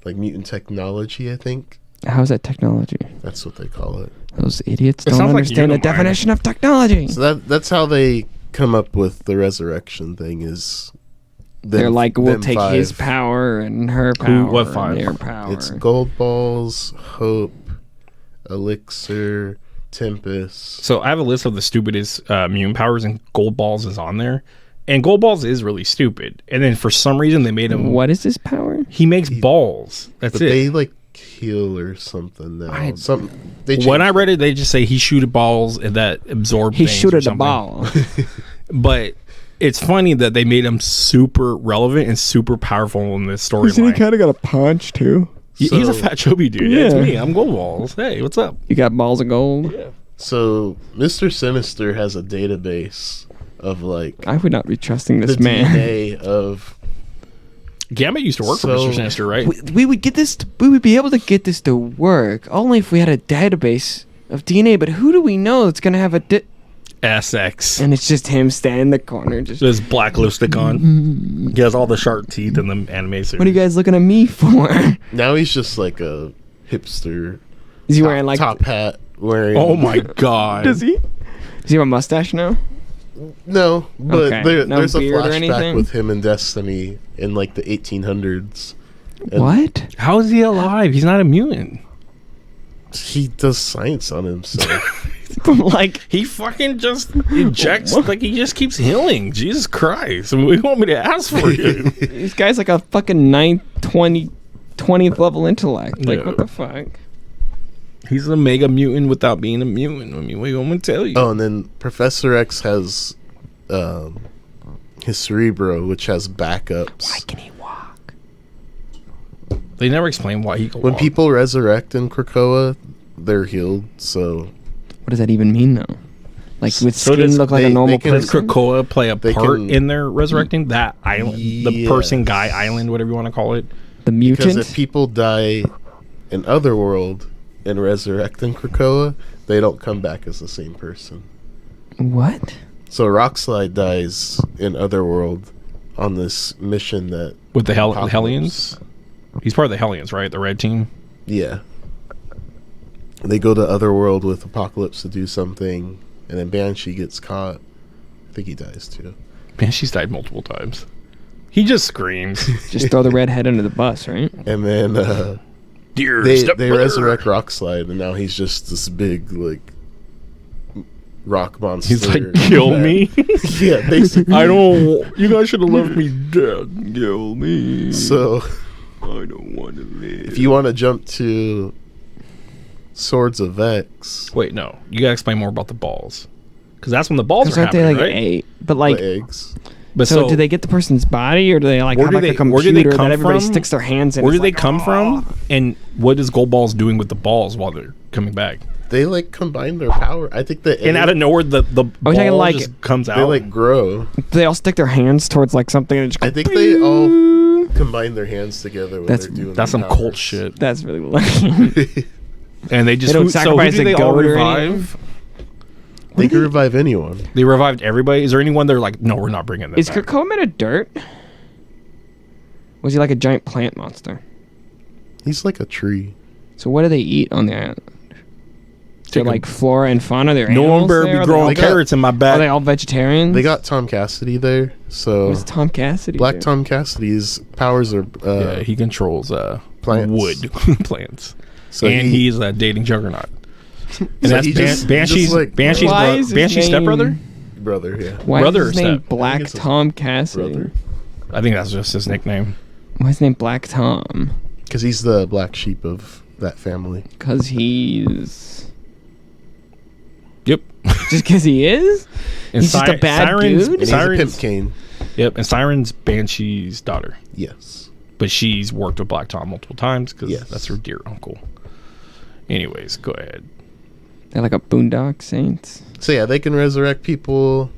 like mutant technology, I think. How's that technology? That's what they call it. Those idiots don't understand the definition of technology. So that's how they come up with the resurrection thing. Is they're like, we'll take his power and her power. What five? And their power. It's Gold Balls, Hope, Elixir, Tempest. So I have a list of the stupidest mutant powers, and Gold Balls is on there. And Gold Balls is really stupid. And then for some reason they made him. What is his power? He makes balls. That's it. They like heal or something now. When I read it, they just say he shooted balls and that absorbed. He shooted a ball. But it's funny that they made him super relevant and super powerful in this storyline. He kind of got a punch too. He's a fat chubby dude. Yeah, it's me. I'm Gold Balls. Hey, what's up? You got balls of gold. Yeah. So Mr. Sinister has a database of like. I would not be trusting this the man. DNA of. Gambit used to work for Mr. Sinister, right? We would get this. We would be able to get this to work only if we had a database of DNA. But who do we know that's gonna have a SX? And it's just him standing in the corner, just his black lipstick on. He has all the sharp teeth in the anime series. What are you guys looking at me for? Now he's just like a hipster. Is he wearing like top hat? Wearing. Oh my god! Does he? Does he have a mustache now? No, but there's a flashback or with him and Destiny in like the 1800s. What? How is he alive? He's not a mutant. He does science on himself. Like he fucking just injects, like he just keeps healing. Jesus Christ! What do you want me to ask for you? This guy's like a fucking 20th level intellect. Like what the fuck? He's a mega mutant without being a mutant. I mean, what do you want me to tell you? Oh, and then Professor X has his cerebro, which has backups. Why can he walk? They never explain why he can When walk. people resurrect in Krakoa, they're healed. So What does that even mean, though? Like, with So skin does- look like they- a normal they can- Does person? Krakoa play a They part can- in their resurrecting that island, the person Yes. guy island, whatever you want to call it? The because mutant? if people die in Otherworld and resurrect in Krakoa, they don't come back as the same person. What? So Rockslide dies in Otherworld on this mission that With the Apocalypse- Hellions? He's part of the Hellions, right? The red team. Yeah. They go to Otherworld with Apocalypse to do something, and then Banshee gets caught. I think he dies too. Man, she's died multiple times. He just screams. Just throw the redhead under the bus, right? And then Dear they stepbrother. resurrect Rockslide, and now he's just this big like rock monster. He's like, kill that- me. Yeah, basically. I don't. You guys should have left me dead. Kill me. So I don't want to live. if you want to jump to Swords of X, Wait, no. You gotta explain more about the balls, because that's when the balls Because are aren't they happening, like right? 8? But like, the eggs. But so do they get the person's body, or do they like Where have do like they- a where do computer they come that everybody from? sticks their hands in? Where do It's they like, come "Oh." from? And what is Gold Balls doing with the balls while they're coming back? They like combine their power. I think the And out of nowhere, the ball talking like- just comes out. they like grow. Do they all stick their hands towards like something and just go, I think they all combine their hands together when That's- they're doing. That's their some cult powers. shit. That's really lame. And they just They don't so who sacrifice do a they all goat or anything? revive? They can revive anyone. They revived everybody. Is there anyone they're like, no, we're not bringing them Is back? Krakoa made of dirt? Was he like a giant plant monster? He's like a tree. So what do they eat on the island? Is there Chicken. like flora and fauna? There No one animals better there? be Are they growing all- They got- carrots in my Are they back. all vegetarians? They got Tom Cassidy there, so What's Tom Cassidy? Black do? Tom Cassidy's powers are Yeah, he controls plants. wood plants, So and he's dating Juggernaut. And So that's he just- Banshee's just, like, Banshee's, Why bro- is his Banshee's name- stepbrother. brother. Yeah, Why Brother is or his name step? Black it's his Tom Cassidy? brother, I think that's just his nickname. Why is his name Black Tom? because he's the black sheep of that family. Because he's... Yep. Just because he is? And He's just a bad dude? And he's a Siren's, pimp cane. Yep, and Siren's Banshee's daughter, Yes. but she's worked with Black Tom multiple times because Yes. that's her dear uncle. Anyways, go ahead. They're like a Boondock Saints. So yeah, they can resurrect people.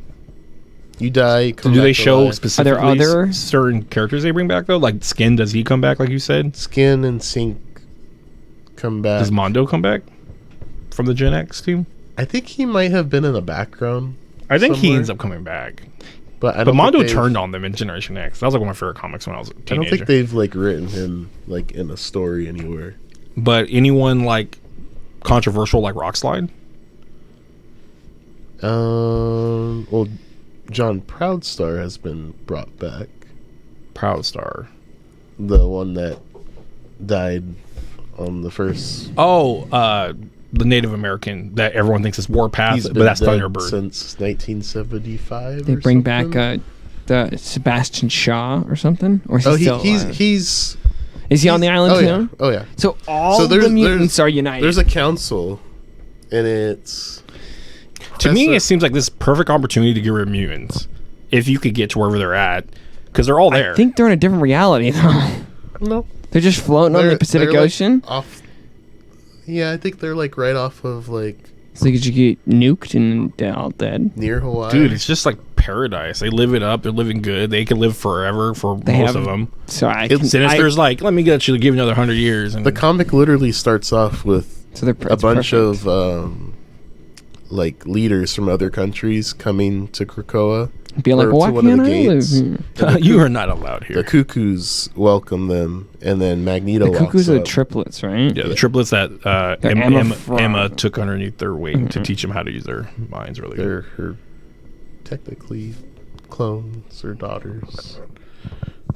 You die. You So come do they back to show life. specifically other- certain characters they bring back though? Like Skin, does he come back like you said? Skin and Sync come back? Does Mondo come back from the Gen X team? I think he might have been in the background, I think he somewhere. ends up coming back. but I But don't Mondo think they've- turned on them in Generation X. That was like one of my favorite comics when I was a I don't teenager. think they've like written him like in a story anywhere. But anyone like controversial like Rockslide? Well, John Proudstar has been brought back. Proudstar. The one that died on the first. The Native American that everyone thinks is Warpath, He's but been that's dead Thunderbird. since 1975. They or bring something. back the Sebastian Shaw or something? Or is he Oh, still alive? he's. Is he on the island Oh too? yeah. Oh yeah. So all So the there's- mutants are united. There's a council, and it's. To me, Professor- it seems like this perfect opportunity to get rid of mutants. If you could get to wherever they're at, because they're all there. I think they're in a different reality though. No. They're just floating on the Pacific they're, like, Ocean. Off. Yeah, I think they're like right off of like So could you get nuked and they're all dead? near Hawaii. Dude, it's just like paradise. They live it up. They're living good. They can live forever for They most have- of them. So I It's can, Sinister's like, let me get you to give you another 100 years. And the comic literally starts off with so they're a bunch of like leaders from other countries coming to Krakoa. be like, or to why one of can't the I live gates. here? you are not allowed The here. Cuckoos welcome them, and then Magneto. The cuckoos walks are the up. triplets, right? Yeah, the triplets that They're Emma Frost. Emma took underneath their wing to teach them how to use their minds really They're good. her technically clones or daughters.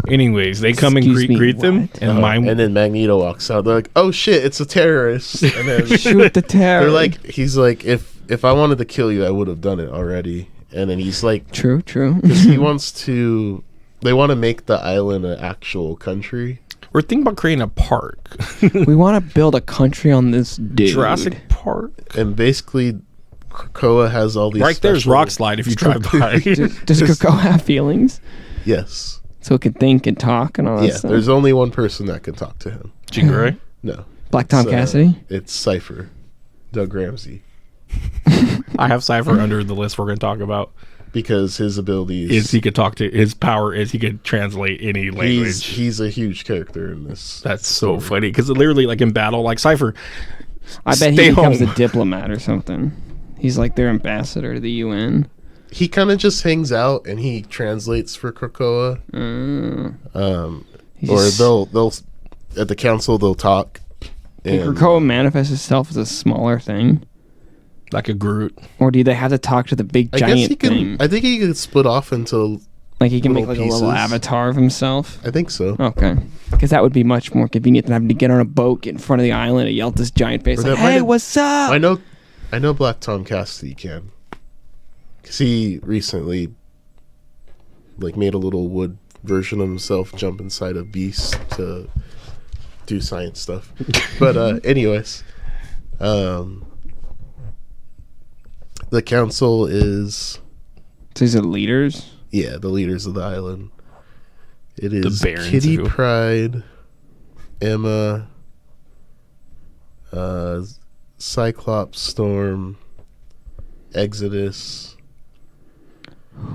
Anyways, they come and Excuse me, greet them, what? and mine. And then Magneto walks out. They're like, "Oh shit, it's a terrorist!" And then Shoot the terror. they're like, "He's like, if I wanted to kill you, I would have done it already." And then he's like, True. because he wants to. They want to make the island an actual country. We're thinking about creating a park. We want to build a country on this dude. Jurassic Park. And basically, Krakoa has all these. Right there's special- Rock Slide if you drive by. Does Krakoa have feelings? Yes. So it can think and talk and all that Yeah. stuff? There's only one person that can talk to him. Jean Grey? No. Black Tom Cassidy? It's Cypher, Doug Ramsey, I have Cypher under the list we're going to talk about. because his abilities. Is he could talk to his power is he could translate any language. He's a huge character in this. That's so funny because literally, like in battle, like Cypher, I bet stay he becomes home. a diplomat or something. He's like their ambassador to the UN. He kind of just hangs out and he translates for Krakoa. He's Or just- they'll at the council they'll talk. Can And Krakoa manifest itself as a smaller thing? like a Groot. Or do they have to talk to the big I guess he giant can. thing? I think he can split off into. Like he can make like little a little pieces. avatar of himself? I think so. Okay. Because that would be much more convenient than having to get on a boat, get in front of the island, and yell at this giant face Or like, that might hey, have- what's up? I know Black Tom Cassidy can. Because he recently made a little wood version of himself jump inside a beast to do science stuff. But anyways, the council is So these are leaders? the leaders of the island. It is Barons Kitty who- Pryde, Emma, Cyclops Storm, Exodus,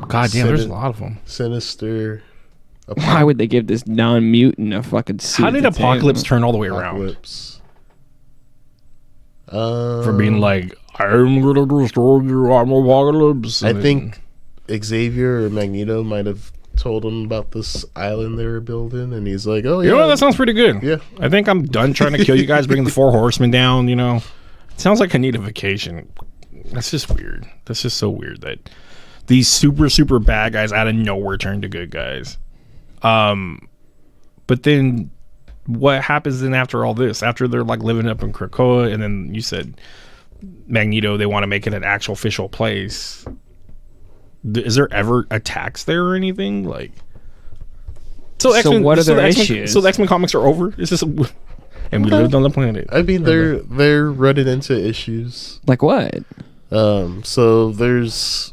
God damn, there's a lot of them. Sinister, Why would they give this non-mutant a fucking suit? How at did the Apocalypse table? turn all the way around Apocalypse. for being like, I'm gonna destroy you, I'm Apocalypse? I And think Xavier or Magneto might have told him about this island they were building, and he's like, "Oh yeah, you know what, that sounds pretty good. Yeah. I think I'm done trying to kill you guys, bringing the 4 horsemen down. You know, it sounds like I need a vacation. That's just weird. That's just so weird that these super bad guys out of nowhere turn to good guys. But then what happens then after all this? After they're like living up in Krakoa, and then you said Magneto, they want to make it an actual official place. Is there ever attacks there or anything like? So X-Men, what are so their the X-Men, issues? So the X-Men comics are over. It's just, and we lived on the planet. I mean, they're running into issues. Like what? So there's.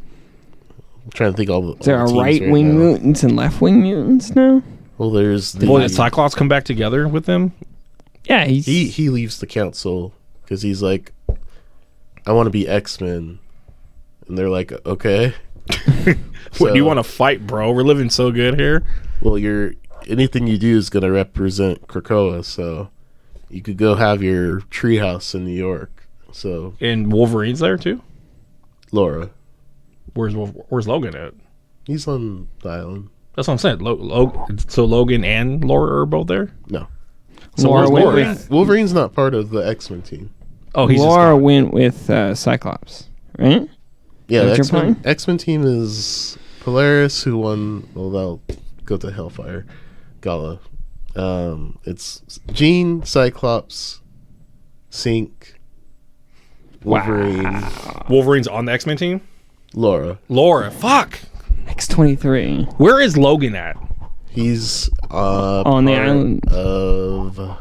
I'm trying to think all the. Is there all a the teams right-wing right now. mutants and left-wing mutants now? Well, there's the. Well, did Cyclops come back together with them? Yeah, he's... he leaves the council because he's like, I want to be X-Men, and they're like, okay. What do you So- want to fight, bro? We're living so good here. Well, anything you do is gonna represent Krakoa, so you could go have your treehouse in New York. So And Wolverine's there too. Laura, Where's Logan at? he's on the island. That's what I'm saying. So Logan and Laura are both there. No, So Laura where's went Laura with... at? Wolverine's not part of the X-Men team. Oh, he's Laura just went with Cyclops, right? Yeah, Is the that your X-Men, plan? X-Men team is Polaris, who won. Well, they'll go to Hellfire Gala. It's Jean, Cyclops, Sync, Wolverine, Wolverine's on the X-Men team. Laura. Laura, fuck. X-23. Where is Logan at? He's On the part island. of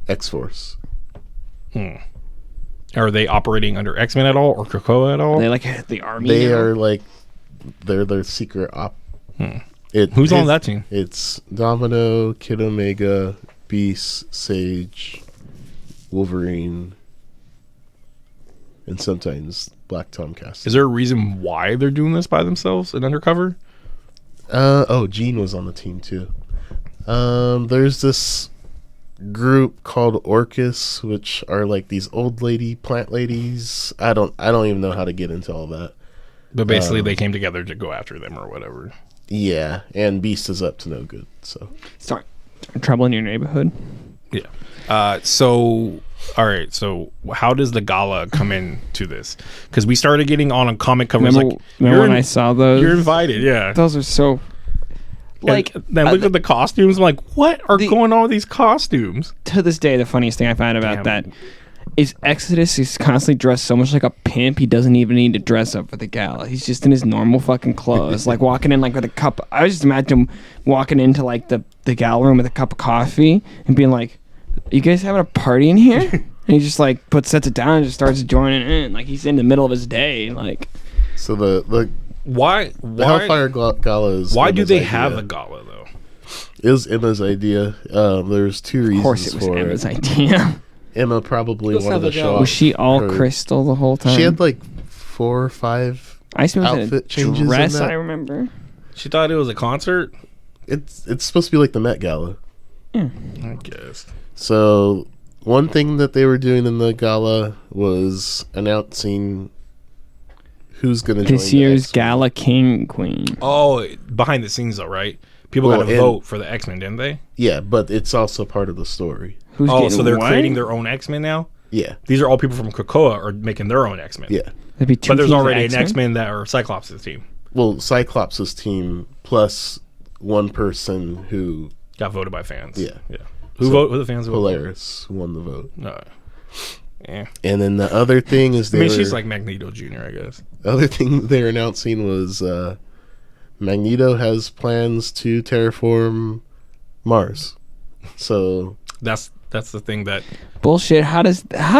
X-Force. Are they operating under X-Men at all or Krakoa at all? They like the army. They now? are like they're their secret op. Who's on that team? It's Domino, Kid Omega, Beast, Sage, Wolverine, and sometimes Black Tom Cassidy. Is there a reason why they're doing this by themselves and undercover? Jean was on the team too. There's this group called Orcus, which are like these old lady plant ladies. I don't even know how to get into all that. But basically, they came together to go after them or whatever. Yeah, and Beast is up to no good. So Start trouble in your neighborhood. Yeah. So, all right. So, how does the gala come into this? Because we started getting on comic covers. Remember you're when I saw those? You're invited. Yeah. Those are so... Like, and then I looked at the costumes. I'm like, what are going on with these costumes? to this day, the funniest thing I find about Damn. that is Exodus is constantly dressed so much like a pimp, he doesn't even need to dress up for the gala. He's just in his normal fucking clothes. Like walking in like with a cup. I just imagine him walking into like the gala room with a cup of coffee and being like, "You guys having a party in here?" And he just like sets it down and just starts joining in. Like he's in the middle of his day. Like So the Why Hellfire Gala is why do Emma's they idea. have a gala though? It was Emma's idea. There's two of course reasons it was for Emma's it. idea. Emma probably Let's wanted have to a show go. off. Was she all her- crystal the whole time? She had like 4 or 5 Iceman was in outfit a changes in dress, that. I remember. She thought it was a concert. It's supposed to be like the Met Gala. I guess. So one thing that they were doing in the gala was announcing who's going to join This year's the X-Men. Gala King Queen. Oh, behind the scenes though, right? People Well, got to and- vote for the X-Men, didn't they? Yeah, but it's also part of the story. Who's Oh, getting so they're what? creating their own X-Men now? Yeah, These are all people from Krakoa are making their own X-Men. yeah. There'd be two But there's teams of already an X-Men that are Cyclops' team. Well, Cyclops' team plus one person who Got voted by fans. Yeah. Yeah. Who the fans vote? Polaris won the vote. No. Yeah. And then the other thing is I mean, she's like Magneto Jr., I guess. the other thing they're announcing was Magneto has plans to terraform Mars. So That's the thing that Bullshit. How do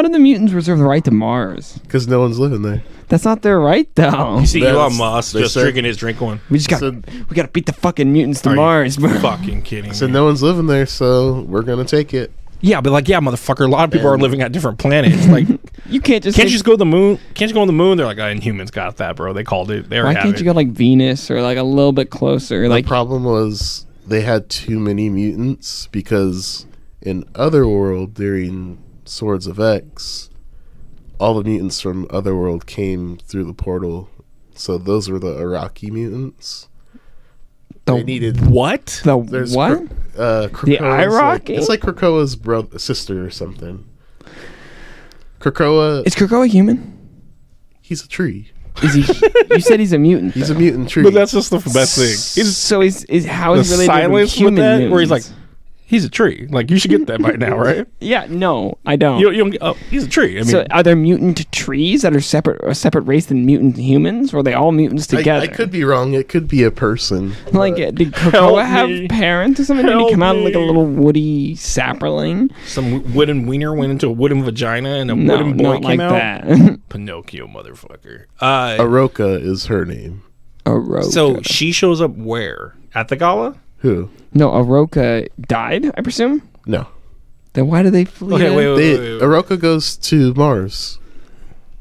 the mutants reserve the right to Mars? because no one's living there. That's not their right, though. you see That's- Elon Musk they just said- drinking his drink going, We just got So- we got to beat the fucking mutants to "Are you Mars, bro. fucking kidding So me?" no one's living there, so we're gonna take it. Yeah, but like, yeah, motherfucker, a lot of people are And- living at different planets. Like, You can't just can't you say- just go to the moon? Can't you go on the moon? They're like, Inhumans got that, bro. They called it. They Why already have can't it. you go like Venus or like a little bit closer? Like The problem was they had too many mutants because in Otherworld during Swords of X, all the mutants from Otherworld came through the portal. So those were the Iraqi mutants. the They needed what? The there's what? Krakoa's Iraqi? it's like Krakoa's sister or something. Krakoa, Is Krakoa human? he's a tree. Is he? You said he's a mutant. He's a though. mutant tree. But that's just the best thing. He's So is how the is related to silence human with that, mutants? where he's like, he's a tree. Like, you should get that by now, right? yeah, no, I don't. You don't get, oh, he's a tree. I mean, So are there mutant trees that are a separate race than mutant humans, or are they all mutants together? I could be wrong. It could be a person. Like, but- did Help Krakoa have me. parents or something? Did he Help come out like a me. little woody sapperling? some wooden wiener went into a wooden vagina and a No, wooden boy not came like out. that. Pinocchio, motherfucker. Aroka is her name. Aroka. So she shows up where? At the gala? Who? no, Aroka died, I presume. No. Then why do they flee? Okay, to- wait. Aroka goes to Mars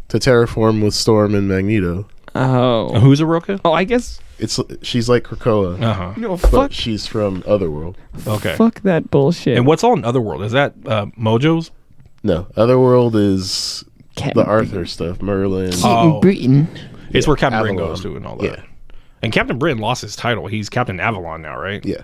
to terraform with Storm and Magneto. Oh. Who's Aroka? Oh, I guess. She's like Krakoa, Uh-huh. No, but fuck. she's from Otherworld. Okay. Fuck that bullshit. And what's all in Otherworld? Is that Mojo's? No, Otherworld is Captain the Arthur stuff. Merlin. Oh. Britain. It's where Captain Avalon. Britain goes to and all that. Yeah. And Captain Britain lost his title. He's Captain Avalon now, right? Yeah,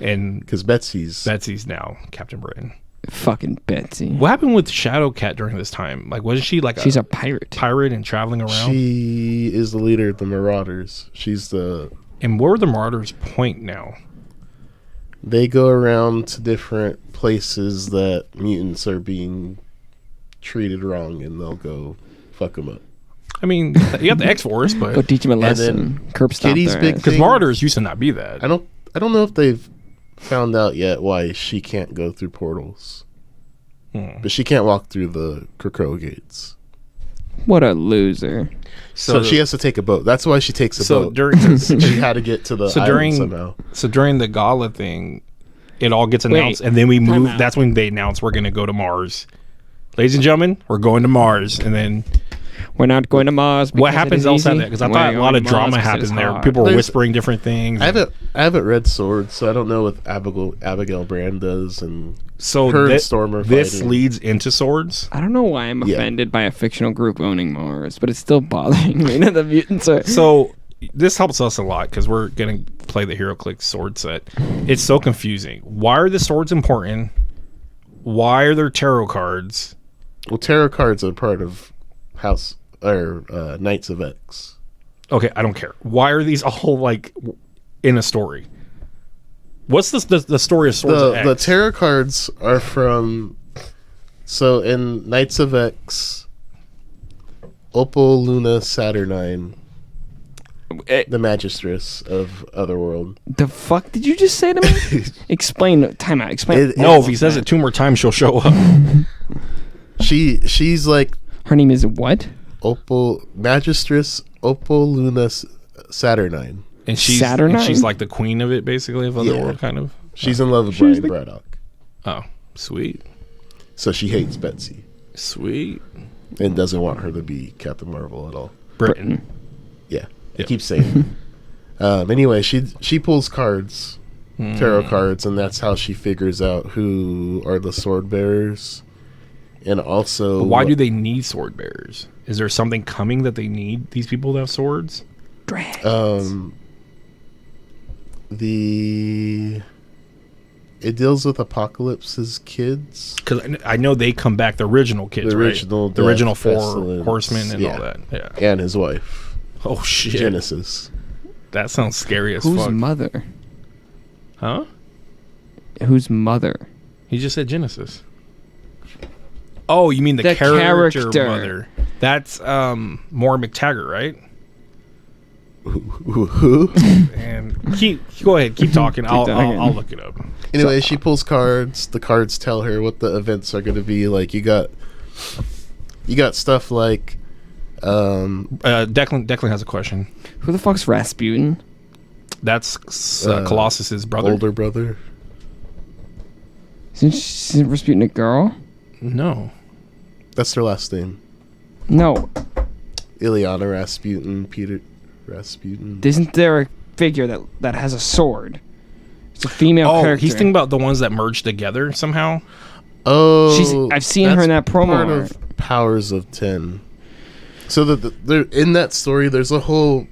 And because Betsy's. Betsy's now Captain Britain. Fucking Betsy. What happened with Shadowcat during this time? Like, wasn't she like She's a pirate. pirate and traveling around? She is the leader of the Marauders. And where are the Marauders' point now? They go around to different places that mutants are being treated wrong, and they'll go fuck them up. I mean, you got the X-Force, Go but teach him a then lesson. Curb stomp Kitty's their big ass. because thing- Marauders used to not be that. I don't know if they've found out yet why she can't go through portals, but she can't walk through the Krakoa gates. What a loser. So she has to take a boat. That's why she takes a So boat. during She had to get to the So island during- somehow. so during the gala thing, it all gets announced, Wait, and then we time move. out. That's when they announce we're going to go to Mars. Ladies and gentlemen, we're going to Mars, and then We're not going to Mars. what because it happens is else at easy. that? Because I We're thought a going lot to of Mars drama because happened it's there. hard. People were There's- whispering different things. I haven't read Swords, so I don't know what Abigail Brand does, and So her and thi- Storm are this fighting. leads into Swords. I don't know why I'm Yeah. offended by a fictional group owning Mars, but it's still bothering me that the mutants are. So this helps us a lot because we're gonna play the HeroClix sword set. It's so confusing. Why are the swords important? Why are there tarot cards? Well, tarot cards are part of House or Knights of X. Okay, I don't care. Why are these all like in a story? What's the story of Swords of X? The tarot cards are from. So in Knights of X, Opal Luna Saturnine, the Magistress of Otherworld. The fuck did you just say to me? Explain. Time out. Explain. It- No, if he says it 2 more times, she'll show up. She's like Her name is what? Magistress Luna Saturnine. And she's like the queen of it, basically, of Otherworld, kind of. She's in love with Brian Braddock. Oh, sweet. So she hates Betsy. Sweet. And doesn't want her to be Captain Marvel at all. Britain. Yeah. I keep saying it. Anyway, she pulls cards, tarot cards, and that's how she figures out who are the sword bearers. And also... But why do they need sword bearers? Is there something coming that they need these people to have swords? Dragons. It deals with Apocalypse's kids. Because I know they come back, the original kids, right? The original four horsemen and all that. Yeah. And his wife. Oh, shit. Genesis. That sounds scary as Whose fuck. mother? Huh? Whose mother? He just said Genesis. Oh, you mean the character mother. That's Maura McTaggart, right? Who? And go ahead, keep talking. I'll look it up. Anyway, she pulls cards. The cards tell her what the events are going to be. Like you got stuff like Declan has a question. Who the fuck's Rasputin? That's Colossus's brother. Older brother. Isn't Rasputin a girl? No. That's their last name. No. Ilyana Rasputin, Peter Rasputin. Isn't there a figure that has a sword? It's a female character. He's thinking about the ones that merged together somehow. Oh, I've seen her in that promo. Part of Powers of 10. So in that story, there's a whole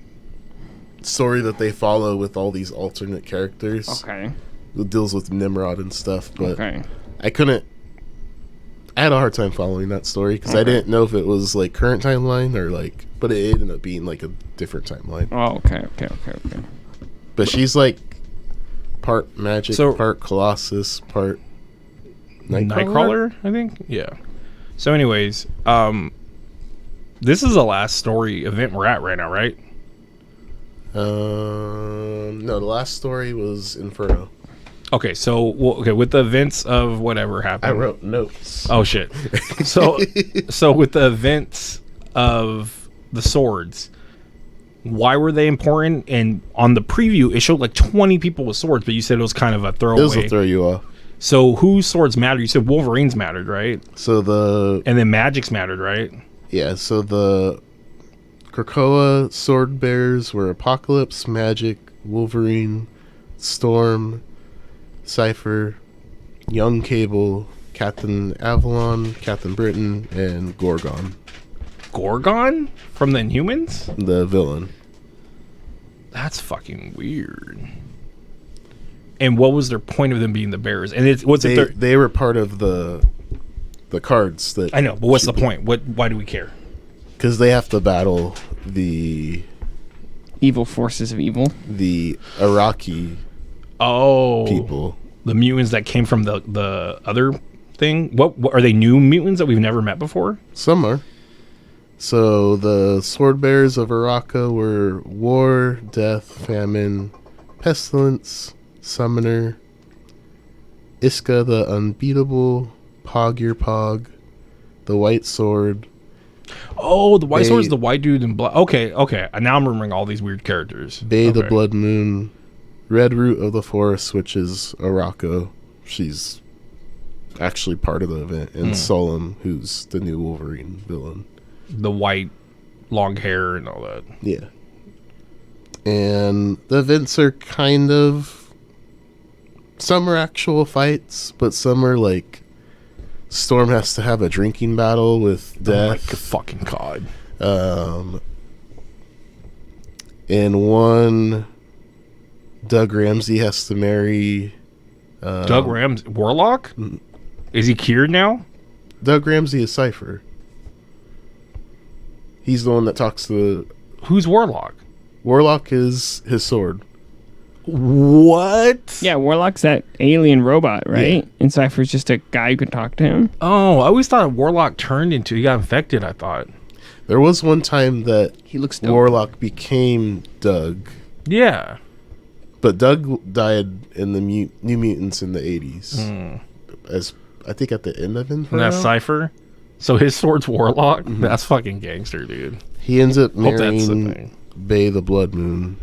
story that they follow with all these alternate characters. Okay. It deals with Nimrod and stuff, but okay. I had a hard time following that story because I didn't know if it was like current timeline or like, but it ended up being like a different timeline. Oh, okay. But she's like part magic, part Colossus, part Nightcrawler, I think. Yeah. So, anyways, this is the last story event we're at right now, right? No, the last story was Inferno. Okay, so with the events of whatever happened, I wrote notes. Oh shit! So with the events of the swords, why were they important? And on the preview, it showed like 20 people with swords, but you said it was kind of a throwaway. It was to throw you off. So whose swords mattered? You said Wolverine's mattered, right? And then Magic's mattered, right? Yeah. So the Krakoa sword bearers were Apocalypse, Magic, Wolverine, Storm, Cypher, Young Cable, Captain Avalon, Captain Britain, and Gorgon. Gorgon? From the Inhumans? The villain. That's fucking weird. And what was their point of them being the bearers? And they were part of the cards that I know, but what's the point? Why do we care? Because they have to battle the evil forces of evil. The Iraqi people. The mutants that came from the other thing. What are they? New mutants that we've never met before? Some are. So the sword bearers of Iraka were War, Death, Famine, Pestilence, Summoner, Iska the Unbeatable, Pog Your Pog, the White Sword. Oh, the White Sword is the white dude in black. Okay. Now I'm remembering all these weird characters. Bay the Blood Moon, Red Root of the Forest, which is Arako. She's actually part of the event. And Solem, who's the new Wolverine villain. The white, long hair and all that. Yeah. And the events are kind of... Some are actual fights, but some are like... Storm has to have a drinking battle with Death. Oh my fucking God. And one... Doug Ramsey has to marry... Doug Ramsey? Warlock? Is he cured now? Doug Ramsey is Cypher. He's the one that talks to... Who's Warlock? Warlock is his sword. What? Yeah, Warlock's that alien robot, right? Yeah. And Cypher's just a guy who can talk to him. Oh, I always thought Warlock turned into... He got infected, I thought. There was one time that he looks dope. Warlock became Doug. Yeah. But Doug died in the New Mutants in the 80s. As I think at the end of Inferno. And that's Cypher? So his sword's Warlock? That's fucking gangster, dude. He ends up Hope that's the marrying thing. Bay the Blood Moon.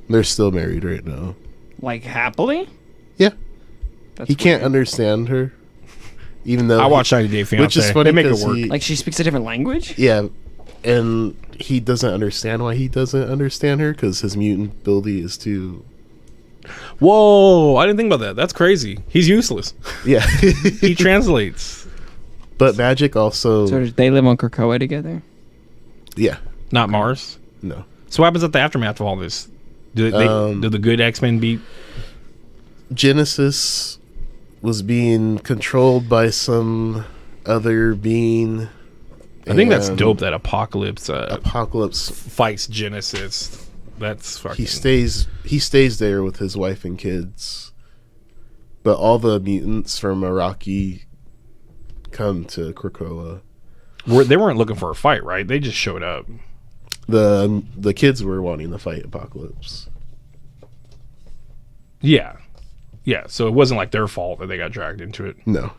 They're still married right now. Like happily? Yeah. That's He can't weird. understand her. Even though I watched 90 Day Fiancé. which is funny They make it 'cause work. Like she speaks a different language? Yeah, and he doesn't understand why he doesn't understand her because his mutant ability is too. Whoa, I didn't think about that. That's crazy. He's useless. Yeah, He translates. but magic also. So they live on Krakoa together? Yeah, Not Mars. no. So what happens at the aftermath of all this? Do the good X-Men beat? Genesis was being controlled by some other being. I think that's and dope that Apocalypse Apocalypse. fights Genesis. That's fucking... He stays there with his wife and kids, but all the mutants from Iraqi come to Krakoa. They weren't looking for a fight, right? They just showed up. The kids were wanting to fight Apocalypse. Yeah. Yeah, so it wasn't like their fault that they got dragged into it. No.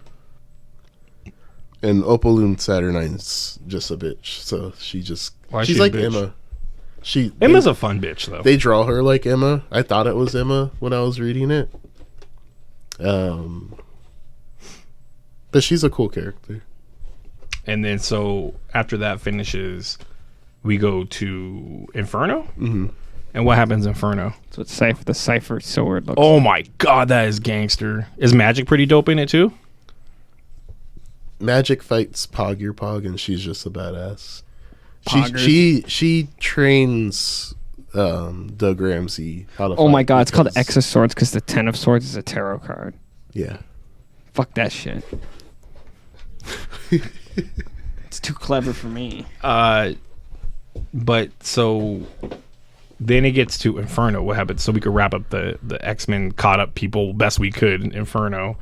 And Opalune Saturnine's just a bitch, so she's Why is she's she a like bitch? Emma. Emma's a fun bitch, though. They draw her like Emma. I thought it was Emma when I was reading it. But she's a cool character. And then so after that finishes, we go to Inferno? Mm-hmm. And what happens in Inferno? So it's the Cypher sword looks Oh my god, that is gangster. Is Magic pretty dope in it too? Magic fights Pog, and she's just a badass. Poggers. She trains Doug Ramsey how to Oh my fight god, it's called because- X of Swords because the 10 of Swords is a tarot card. Yeah. Fuck that shit. It's too clever for me. But so then it gets to Inferno. What happens? So we could wrap up the X-Men caught up people best we could in Inferno.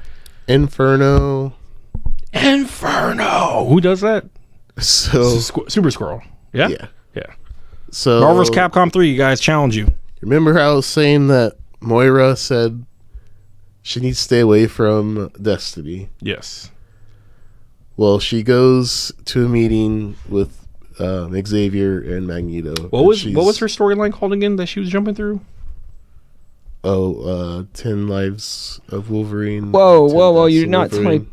Inferno. Who does that? So Super Squirrel. Yeah? yeah. Yeah. So Marvel vs. Capcom 3, you guys challenge you. remember how I was saying that Moira said she needs to stay away from Destiny? Yes. Well, she goes to a meeting with Xavier and Magneto. What was her storyline called again that she was jumping through? 10 Lives of Wolverine. Whoa, 10 whoa, whoa! Deaths You're of not telling Wolverine. me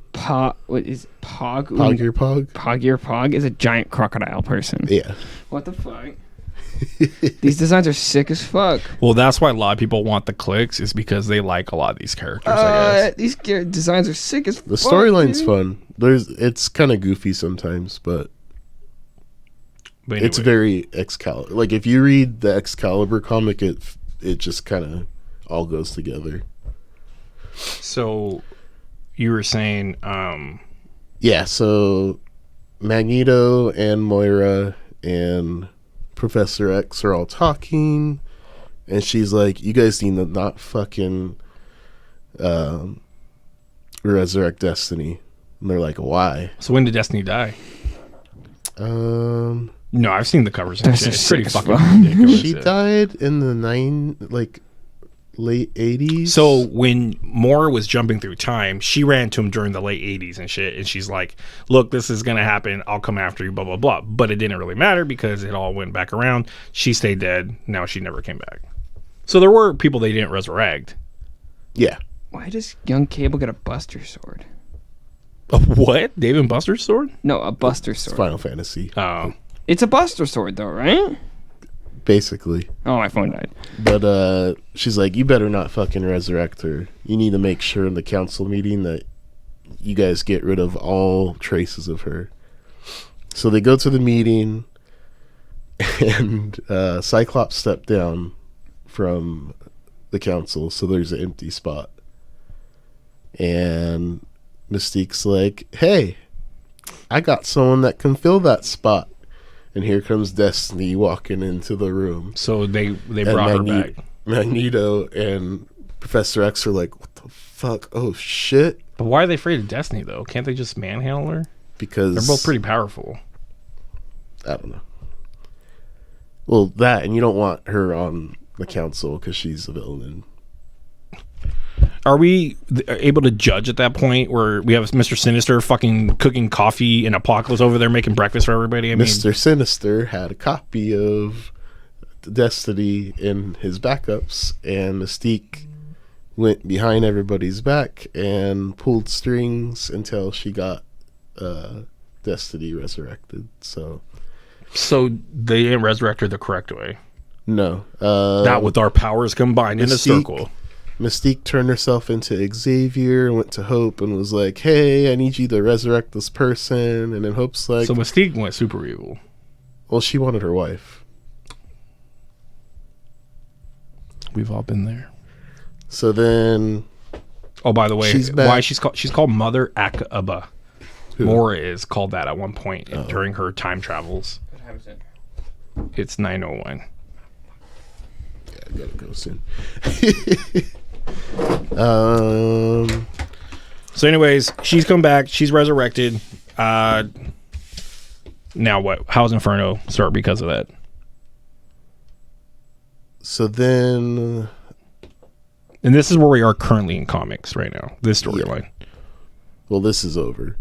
what is Pog? Pog your Pog? Pog your Pog is a giant crocodile person. Yeah. What the fuck? These designs are sick as fuck. Well, that's why a lot of people want the clicks, is because they like a lot of these characters, I guess. These designs are sick as fuck. The storyline's dude. fun. It's kind of goofy sometimes, but But it's anyway. very Excalibur. Like if you read the Excalibur comic, it just kind of all goes together. So you were saying, Yeah, so Magneto and Moira and Professor X are all talking, and she's like, "You guys need to not fucking resurrect Destiny." And they're like, "Why?" so when did Destiny die? Um, No, I've seen the covers and That's shit. It's just pretty sick as fucking fuck. ridiculous. she yeah. died in the late 80s. So when Moore was jumping through time, she ran to him during the late 80s and shit, and she's like, look, this is gonna happen, I'll come after you, blah blah blah. But it didn't really matter because it all went back around. She stayed dead. Now she never came back. So there were people they didn't resurrect. yeah, Why does young Cable get a Buster sword? A what? Dave and Buster's sword? No, a Buster it's sword. Final Fantasy, Oh. It's a Buster sword though, right? basically. Oh, my phone died. But she's like, you better not fucking resurrect her. You need to make sure in the council meeting that you guys get rid of all traces of her. So they go to the meeting, and Cyclops stepped down from the council, so there's an empty spot. And Mystique's like, hey, I got someone that can fill that spot. And here comes Destiny walking into the room. So they And brought her back. Magneto and Professor X are like, what the fuck? Oh, shit. But why are they afraid of Destiny though? Can't they just manhandle her? Because They're both pretty powerful. I don't know. Well, that, and you don't want her on the council because she's a villain. Are we able to judge at that point where we have Mr. Sinister fucking cooking coffee and Apocalypse over there making breakfast for everybody? I mean, Mr. Sinister had a copy of Destiny in his backups, and Mystique went behind everybody's back and pulled strings until she got Destiny resurrected. So they didn't resurrect her the correct way. no, Not with our powers combined in a circle. Mystique turned herself into Xavier and went to Hope and was like, hey, I need you to resurrect this person. And then Hope's like... So Mystique went super evil. Well, she wanted her wife. We've all been there. So then... Oh, by the way, She's back. why she's called Mother Akaba. Who? Mora is called that at one point during her time travels. What time is it? It's 9:01. Yeah, I gotta go soon. So anyways, she's come back. She's resurrected. Now what? How's Inferno start because of that? So then... And this is where we are currently in comics right now. This storyline. Well, this is over.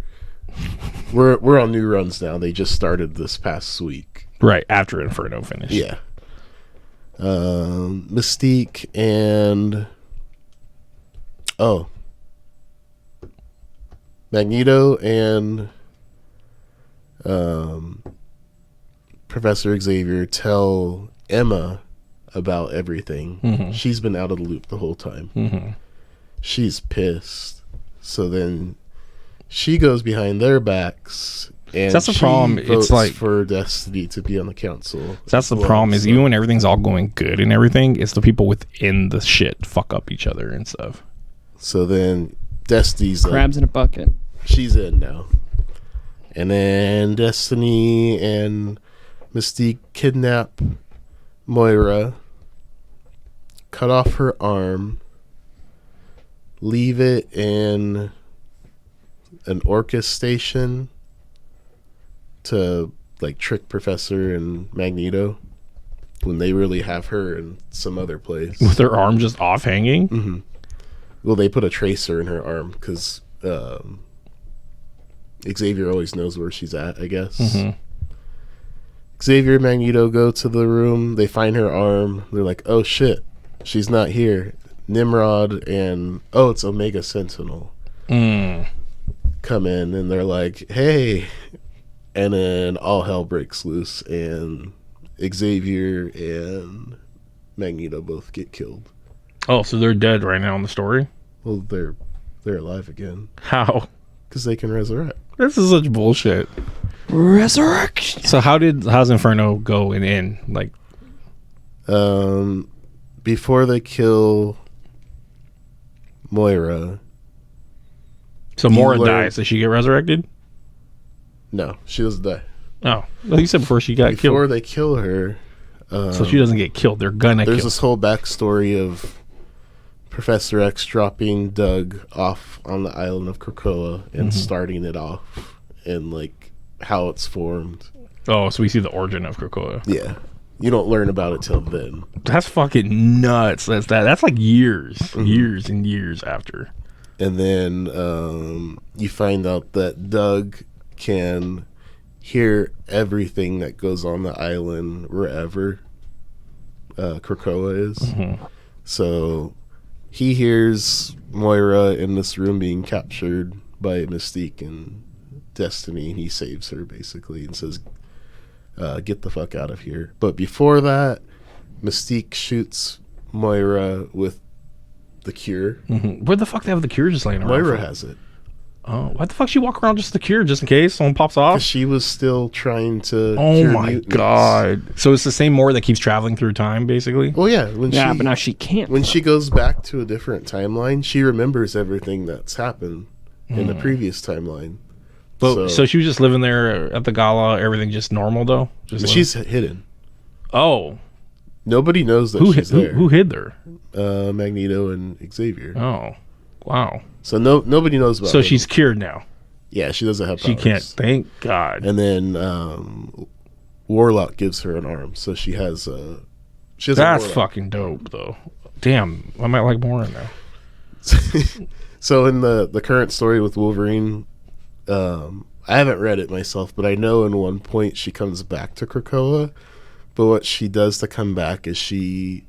We're on new runs now. They just started this past week. Right, after Inferno finished. Yeah. Mystique and... Oh. Magneto and Professor Xavier tell Emma about everything. Mm-hmm. She's been out of the loop the whole time. Mm-hmm. She's pissed. So then she goes behind their backs and That's the she problem. It's votes like- for Destiny to be on the council. That's the as well. problem is So- even when everything's all going good and everything, it's the people within the shit fuck up each other and stuff. So then Destiny's like, Crabs in a bucket. she's in now. And then Destiny and Mystique kidnap Moira, cut off her arm, leave it in an Orcus station to like trick Professor and Magneto when they really have her in some other place. With their arm just off hanging. Mm-hmm. Well, they put a tracer in her arm because Xavier always knows where she's at, I guess. Mm-hmm. Xavier and Magneto go to the room. They find her arm. They're like, oh shit, she's not here. Nimrod and, oh, it's Omega Sentinel come in and they're like, hey. And then all hell breaks loose and Xavier and Magneto both get killed. Oh, so they're dead right now in the story? Well, they're alive again How? because they can resurrect. This is such bullshit. Resurrection. So how's Inferno go and end? Like, Before they kill Moira, so Mora learn- dies. Does she get resurrected? no, she doesn't die. Oh, well, you said before she got Before killed. they kill her, So she doesn't get killed. They're gonna there's kill. this whole backstory of Professor X dropping Doug off on the island of Krakoa and starting it off and like how it's formed. Oh, so we see the origin of Krakoa. Yeah, you don't learn about it till then. That's fucking nuts. That's like years and years after. And then you find out that Doug can hear everything that goes on the island wherever Krakoa is. So he hears Moira in this room being captured by Mystique and Destiny, and he saves her basically and says, get the fuck out of here. But before that, Mystique shoots Moira with the cure. Where the fuck they have the cure just laying around? Moira for? has it. Oh, why the fuck she walk around just the cure just in case someone pops off? Because she was still trying to Oh cure my mutants. god! So it's the same Moira that keeps traveling through time, basically. Well, yeah. When Yeah, she, but now she can't. when she goes back to a different timeline, she remembers everything that's happened in the previous timeline. But so she was just living there at the gala. Everything just normal though. Just But she's hidden. oh, Nobody knows that who she's hid, there. who hid there? Magneto and Xavier. Oh, wow. So nobody knows about So her. she's cured now. Yeah, she doesn't have She powers. can't. Thank God. And then Warlock gives her an arm, so she has she has a That's Warlock. fucking dope, though. Damn, I might like more now. So in the current story with Wolverine, I haven't read it myself, but I know in one point she comes back to Krakoa. But what she does to come back is she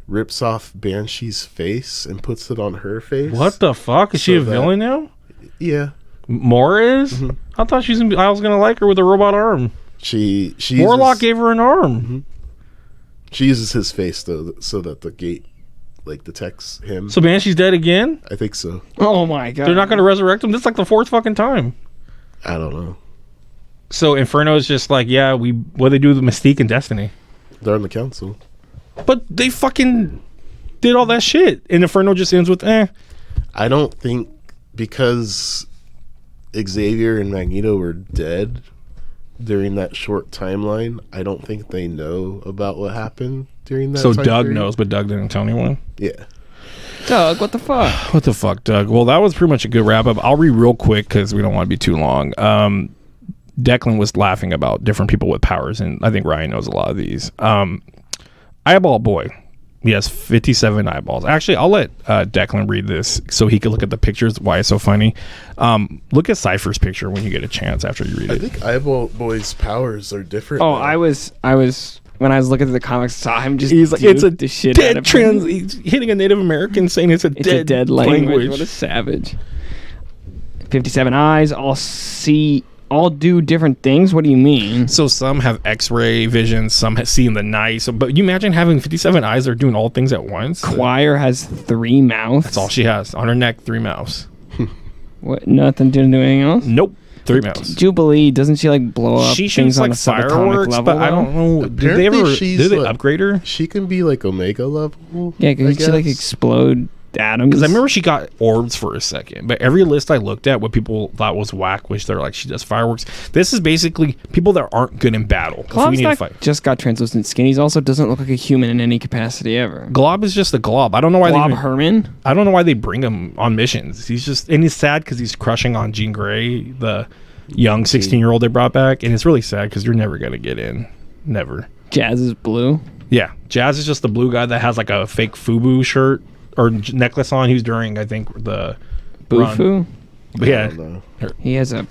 rips off Banshee's face and puts it on her face. What the fuck? Is she a villain now? Yeah. Moore is? Mm-hmm. I thought I was gonna like her with a robot arm. She Warlock gave her an arm. Mm-hmm. She uses his face though, so that the gate like detects him. So Banshee's dead again? I think so. Oh my god. They're not gonna resurrect him? This is like the 4th fucking time. I don't know. So Inferno is just like, yeah, what they do with Mystique and Destiny. They're on the council. But they fucking did all that shit. And Inferno just ends with, I don't think because Xavier and Magneto were dead during that short timeline, I don't think they know about what happened during that So time Doug period. knows, but Doug didn't tell anyone? Yeah. Doug, what the fuck? What the fuck, Doug? Well, that was pretty much a good wrap-up. I'll read real quick because we don't want to be too long. Declan was laughing about different people with powers, and I think Ryan knows a lot of these. Eyeball Boy. He has 57 eyeballs. Actually, I'll let Declan read this so he can look at the pictures, why it's so funny. Look at Cypher's picture when you get a chance after you read it. I think Eyeball Boy's powers are different. Oh, now. I was when I was looking at the comics, saw him just He's like, it's a the shit out dead of him. He's hitting a Native American saying it's a dead language. What a savage. 57 eyes, all do different things. What do you mean? So some have X-ray vision, some see in the night. So, but you imagine having 57 eyes that are doing all things at once. Choir has 3 mouths. That's all she has on her neck. 3 mouths. What? Nothing to do anything else? Nope. 3 mouths. Jubilee, doesn't she like blow up She things shoots on like a subatomic fireworks, level? but I don't know. Apparently Did they upgrade her? She can be like Omega level. Yeah, because she like explode atoms. Because I remember she got orbs for a second, but every list I looked at, what people thought was whack, which they're like, she does fireworks. This is basically people that aren't good in battle. If we need to fight. Just got translucent skin. He also doesn't look like a human in any capacity ever. Glob is just a glob. I don't know why Herman. I don't know why they bring him on missions. He's just, and he's sad because he's crushing on Jean Grey, the young 16-year-old they brought back, and it's really sad because you're never gonna get in. Never. Jazz is blue. Yeah, Jazz is just the blue guy that has like a fake FUBU shirt or necklace on. He was during, I think, the Bufu. Yeah, he has a.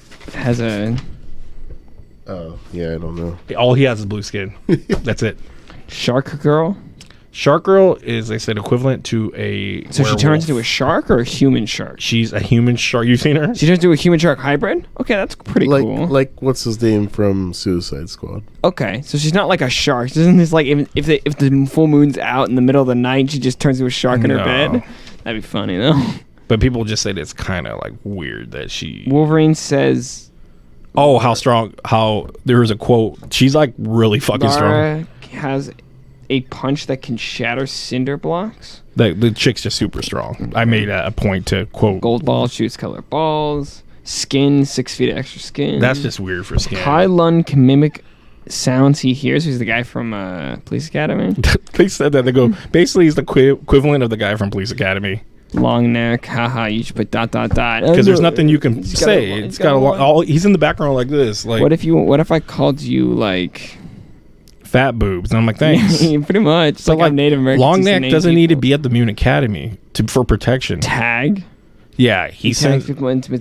Oh yeah, I don't know. all he has is blue skin. That's it. Shark girl. Shark Girl is, they said, equivalent to a So werewolf. she turns into a shark or a human shark? She's a human shark. You've seen her? She turns into a human shark hybrid? Okay, that's pretty cool. Like what's his name from Suicide Squad? Okay, so she's not like a shark. She isn't this like if the full moon's out in the middle of the night, she just turns into a shark in her No. bed? That'd be funny though. But people just say that it's kind of like weird that she... Wolverine says... Oh, how strong... How... There was a quote. She's like really fucking strong. Lara has a punch that can shatter cinder blocks. The chick's just super strong. I made a point to quote... Gold ball shoots color balls. Skin, 6 feet of extra skin. That's just weird for skin. Kai Lun can mimic sounds he hears. He's the guy from Police Academy. They said that. They go, basically he's the equivalent of the guy from Police Academy. Long neck, haha, you should put ... Because there's nothing you can say. It's got a long... He's in the background like this. Like, What if I called you like... fat boobs? And I'm like, thanks. Pretty much. It's like I'm Native American. Long neck doesn't need to be at the Mutant Academy for protection. Tag. Yeah, he tags sends... people into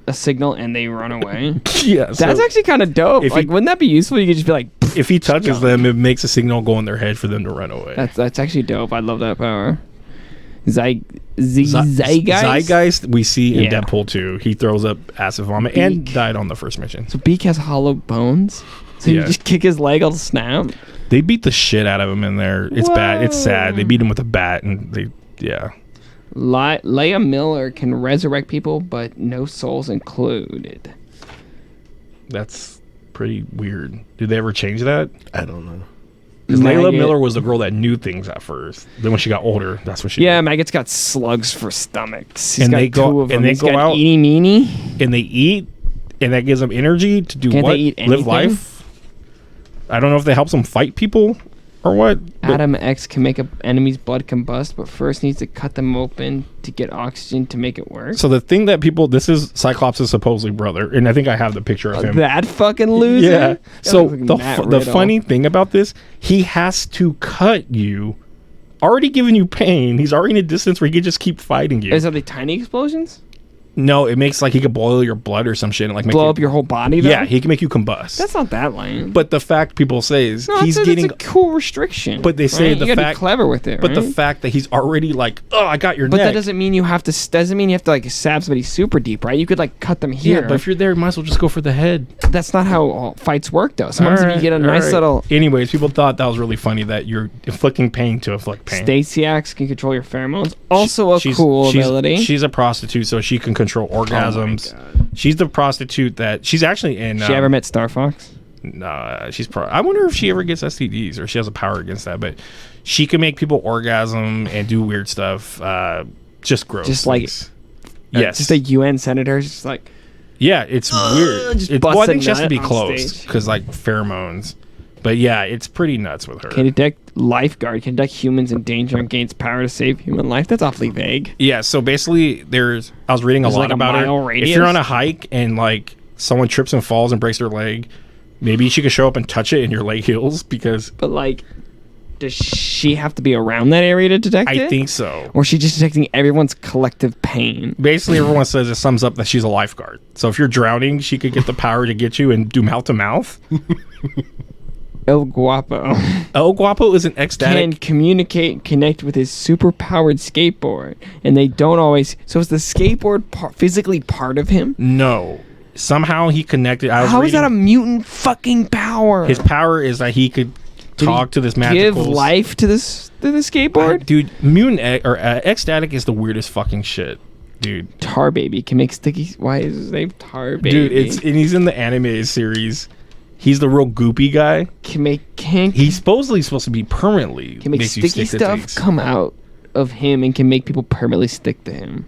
a signal and they run away. Yeah, That's actually kind of dope. if Like, wouldn't that be useful? You could just be like, if he touches them, it makes a signal go in their head for them to run away. that's actually dope. I love that power. Zeitgeist. Zeitgeist we see in Yeah. Deadpool 2. He throws up acid vomit and died on the first mission. So Beak has hollow bones. So you Yeah. just kick his leg, I'll snap. They beat the shit out of him in there. It's bad. It's sad. They beat him with a bat and Leia Miller can resurrect people, but no souls included. That's pretty weird. Did they ever change that? I don't know. Because Layla Maggot- Miller was the girl that knew things at first. Then when she got older, that's what she Yeah, did. Maggot's got slugs for stomachs. He's And got they go- two of them. and they He's go got out- Eeny meeny. And they eat, and that gives them energy to do Can't what? they eat Live anything? life? I don't know if that helps them fight people or what. but- Adam X can make an enemy's blood combust, but first needs to cut them open to get oxygen to make it work. So the thing that people, this is Cyclops' supposedly brother, and I think I have the picture of him. That fucking loser. Yeah. That So looks like the Matt the Riddle. funny thing about this, he has to cut you already giving you pain. He's already in a distance where he could just keep fighting you. Is that the tiny explosions? No, it makes like he could boil your blood or some shit and like make Blow up your whole body, though? Yeah, he can make you combust. That's not that lame. But the fact people say is No, he's getting. That's a cool restriction. But they say right? the you gotta fact be clever with it. But right? the fact that he's already like, oh, I got your But neck. that doesn't mean you have to like stab somebody super deep, right? You could like cut them here. Yeah, but if you're there, you might as well just go for the head. That's not how all fights work, though. Sometimes if you get a nice little. Anyways, people thought that was really funny that you're inflicting pain to inflict pain. Stacyax can control your pheromones. Also a cool ability. She's a prostitute, so she can control orgasms. Oh my God. She's the prostitute that she's actually in. She ever met Star Fox? Nah, I wonder if she ever gets STDs or she has a power against that. But she can make people orgasm and do weird stuff. Just gross. Just like, yes, just a UN senator. Just like, yeah, it's weird. just Well, I think busting she has to be nut on close stage. because like pheromones. But yeah, it's pretty nuts with her. can detect lifeguard, can detect humans in danger and gains power to save human life. That's awfully vague. Yeah, so basically, I was reading a There's lot like a about mile her. radius? If you're on a hike and like someone trips and falls and breaks their leg, maybe she could show up and touch it and your leg heals because But like, does she have to be around that area to detect it? I think so. Or is she just detecting everyone's collective pain? Basically, everyone says it sums up that she's a lifeguard. So if you're drowning, she could get the power to get you and do mouth to mouth. El Guapo El Guapo is an can ecstatic. communicate and connect with his super-powered skateboard. And they don't always... So is the skateboard physically part of him? No. Somehow he connected. How is that a mutant fucking power? His power is that he could Did he talk to this magical... give life to the skateboard? Dude, mutant or ecstatic is the weirdest fucking shit. Dude. Tar Baby can make sticky... Why is his name Tar Baby? Dude, and he's in the anime series. He's the real goopy guy. He's supposed to be permanently can make makes you sticky stick to stuff things. come out of him and can make people permanently stick to him.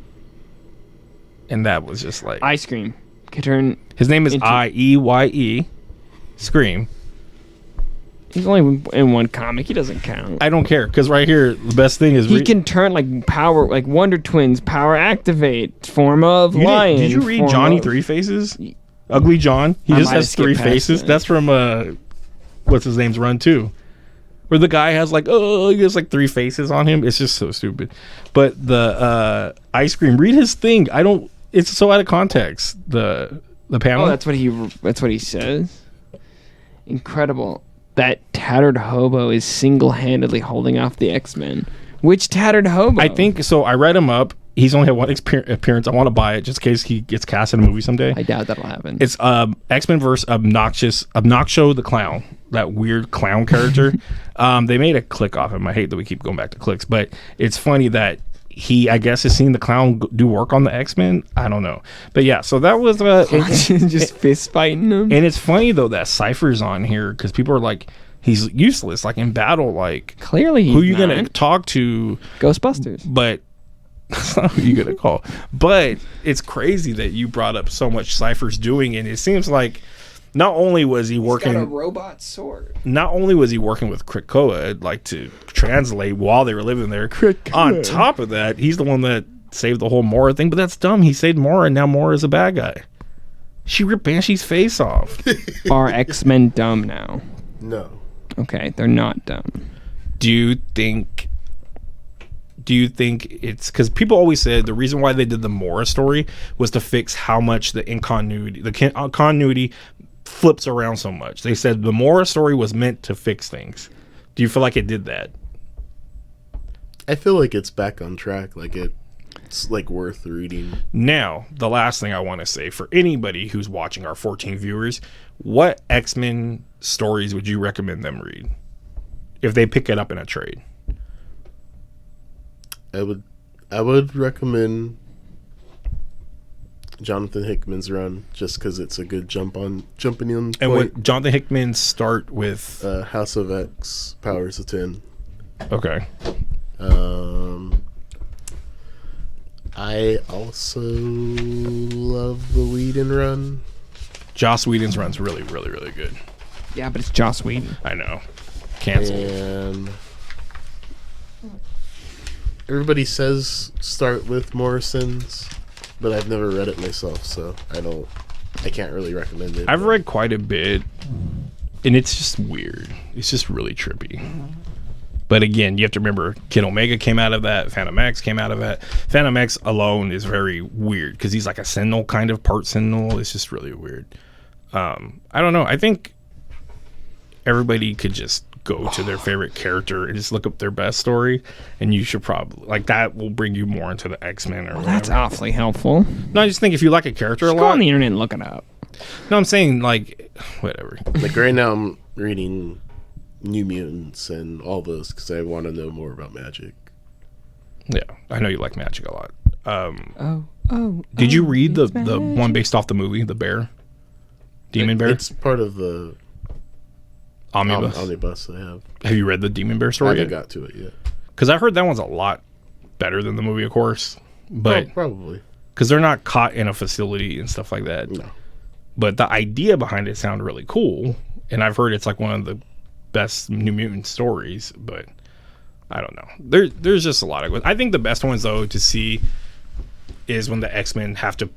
And that was just like Ice Cream can turn... his name is into- Ieye. Scream. He's only in one comic. He doesn't count. I don't care because right here the best thing is He can turn like power, like Wonder Twins, power activate, form of lion. Did you read form Johnny of- Three Faces? Ugly John. He I just might have has three skipped past faces. that. That's from what's his name's Run 2. Where the guy has like he has like three faces on him. It's just so stupid. But the Ice Cream, read his thing. It's so out of context. The panel. Oh, that's what he says. Incredible. That tattered hobo is single-handedly holding off the X-Men. Which tattered hobo? I think so. I read him up. He's only had one appearance. I want to buy it just in case he gets cast in a movie someday. I doubt that'll happen. It's X-Men versus Obnoxio the Clown, that weird clown character. They made a click off him. I hate that we keep going back to clicks, but it's funny that he, I guess, has seen the clown do work on the X-Men. I don't know, but yeah. So that was just fist fighting him. and it's funny though that Cypher's on here because people are like, he's useless, like in battle, like Clearly, who you gonna talk to? Ghostbusters. But that's not who you gonna call. But it's crazy that you brought up so much Cypher's doing, and it seems like not only was he working, He's got a robot sword. not only was he working with Krakoa, like to translate while they were living there. On top of that, he's the one that saved the whole Mora thing. But that's dumb. He saved Mora, and now Mora is a bad guy. She ripped Banshee's face off. Are X-Men dumb now? No. Okay, they're not dumb. Do you think it's because people always said the reason why they did the Mora story was to fix how much the continuity flips around so much? They said the Mora story was meant to fix things. Do you feel like it did that? I feel like it's back on track. Like it's like worth reading. Now, the last thing I want to say for anybody who's watching, our 14 viewers, what X-Men stories would you recommend them read if they pick it up in a trade? I would recommend Jonathan Hickman's run just because it's a good jumping in And point. when Jonathan Hickman start with House of X, Powers of 10. okay, I also love the Whedon run. Joss Whedon's run's really, really, really good. Yeah, but it's Joss Whedon. I know. Canceled. And everybody says start with Morrison's, but I've never read it myself, so I can't really recommend it. I've read quite a bit, and it's just weird. It's just really trippy. But again, you have to remember Kid Omega came out of that. Phantom X came out of that. Phantom X alone is very weird because he's like a Sentinel kind of, part Sentinel. It's just really weird. I don't know. I think everybody could just go to their favorite character and just look up their best story, and you should probably like that will bring you more into the X-Men or whatever. That's awfully helpful. No, I just think if you like a character Just a go lot, on the internet and look it up. no, I'm saying like whatever. Like right now, I'm reading New Mutants and all those because I want to know more about magic. Yeah, I know you like magic a lot. Oh. Did you read the one based off the movie, the Bear, Demon Bear? It's part of the Omnibus. I have. Have you read the Demon Bear I story haven't yet? got to it yet. Because I heard that one's a lot better than the movie, of course. But Probably. because they're not caught in a facility and stuff like that. No. But the idea behind it sounded really cool, and I've heard it's like one of the best New Mutant stories. But I don't know. There's just a lot of. I think the best ones though to see is when the X-Men have to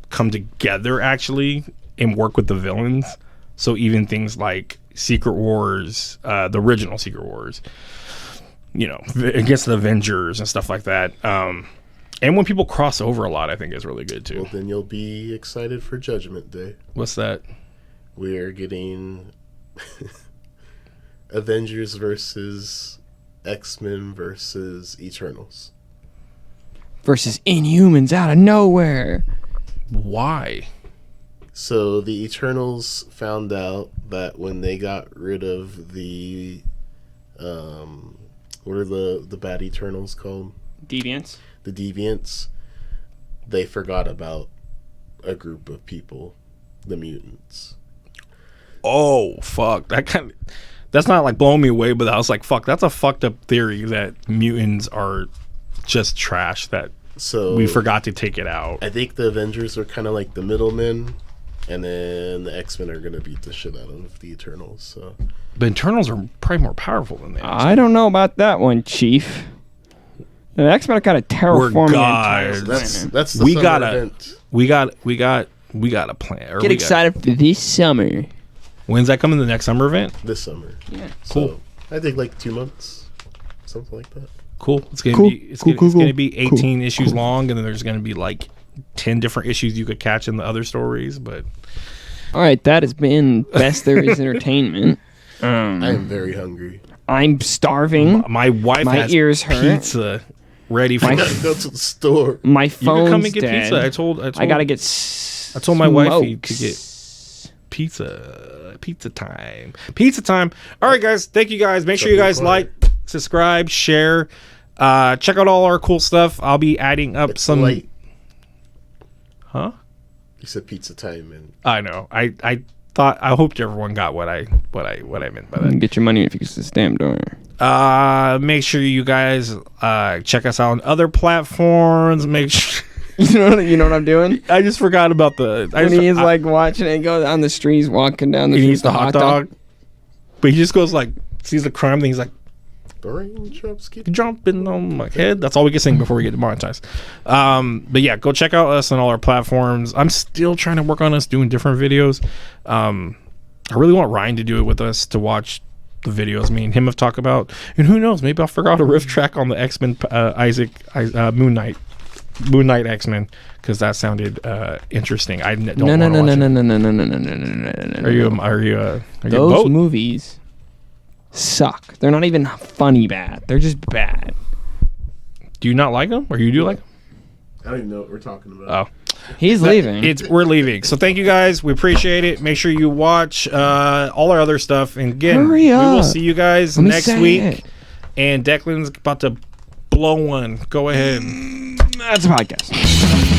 come together actually and work with the villains. So even things like Secret Wars, the original Secret Wars, you know, against the Avengers and stuff like that. And when people cross over a lot, I think is really good too. Well, then you'll be excited for Judgment Day. What's that? We're getting Avengers versus X-Men versus Eternals. Versus Inhumans out of nowhere. Why? So the Eternals found out that when they got rid of the what are the bad Eternals called? Deviants. The Deviants. They forgot about a group of people, the Mutants. Oh fuck! That's not like blowing me away, but I was like, fuck, that's a fucked up theory that mutants are just trash that So we forgot to take it out. I think the Avengers are kind of like the middlemen, and then the X-Men are gonna beat the shit out of the Eternals. So The Eternals are probably more powerful than they are. I don't know about that one, Chief. The X-Men are kind of terraforming the entire gods. planet. that's the We summer gotta- event. We got a plan. Or Get we excited for this summer. When's that coming? The next summer event? This summer. Yeah. Cool. So I think like 2 months, something like that. Cool. It's gonna Cool. be it's Cool, gonna, cool, it's gonna cool. be 18 issues long, and then there's gonna be like 10 different issues you could catch in the other stories. But All right, that has been Best There Is Entertainment. I am very hungry. I'm starving. my wife My has ears hurt. pizza ready for I you. gotta go to the store. My You phone's can come and get dead. pizza. I gotta get. I told my wifey to smokes. get pizza time. All right, guys, thank you guys. Make sure you guys like, subscribe, share, check out all our cool stuff. I'll be adding up some Light. Huh? You said pizza time, and I know. I hoped everyone got what I meant by that. Get your money if you can this damn door. Make sure you guys check us out on other platforms. Make sure You know what I'm doing? I just forgot about the When he's like watching it go on the street, he's walking down the he street. eats the hot dog. But he just goes like sees the crime thing, he's like the raindrops keep jumping on my head. That's all we can sing before we get demonetized. But yeah, go check out us on all our platforms. I'm still trying to work on us doing different videos. I really want Ryan to do it with us to watch the videos me and him have talked about. And who knows, maybe I'll figure out a riff track on the X-Men Moon Knight X-Men, because that sounded interesting. I don't No. Are you Those both? movies suck. They're not even funny bad. They're just bad. Do you not like them, or you do like them? I don't even know what we're talking about. Oh, He's leaving. we're leaving. So thank you guys. We appreciate it. Make sure you watch all our other stuff. And again, Hurry we will up. see you guys Let me next say week. it. And Declan's about to blow one. Go ahead. That's a podcast.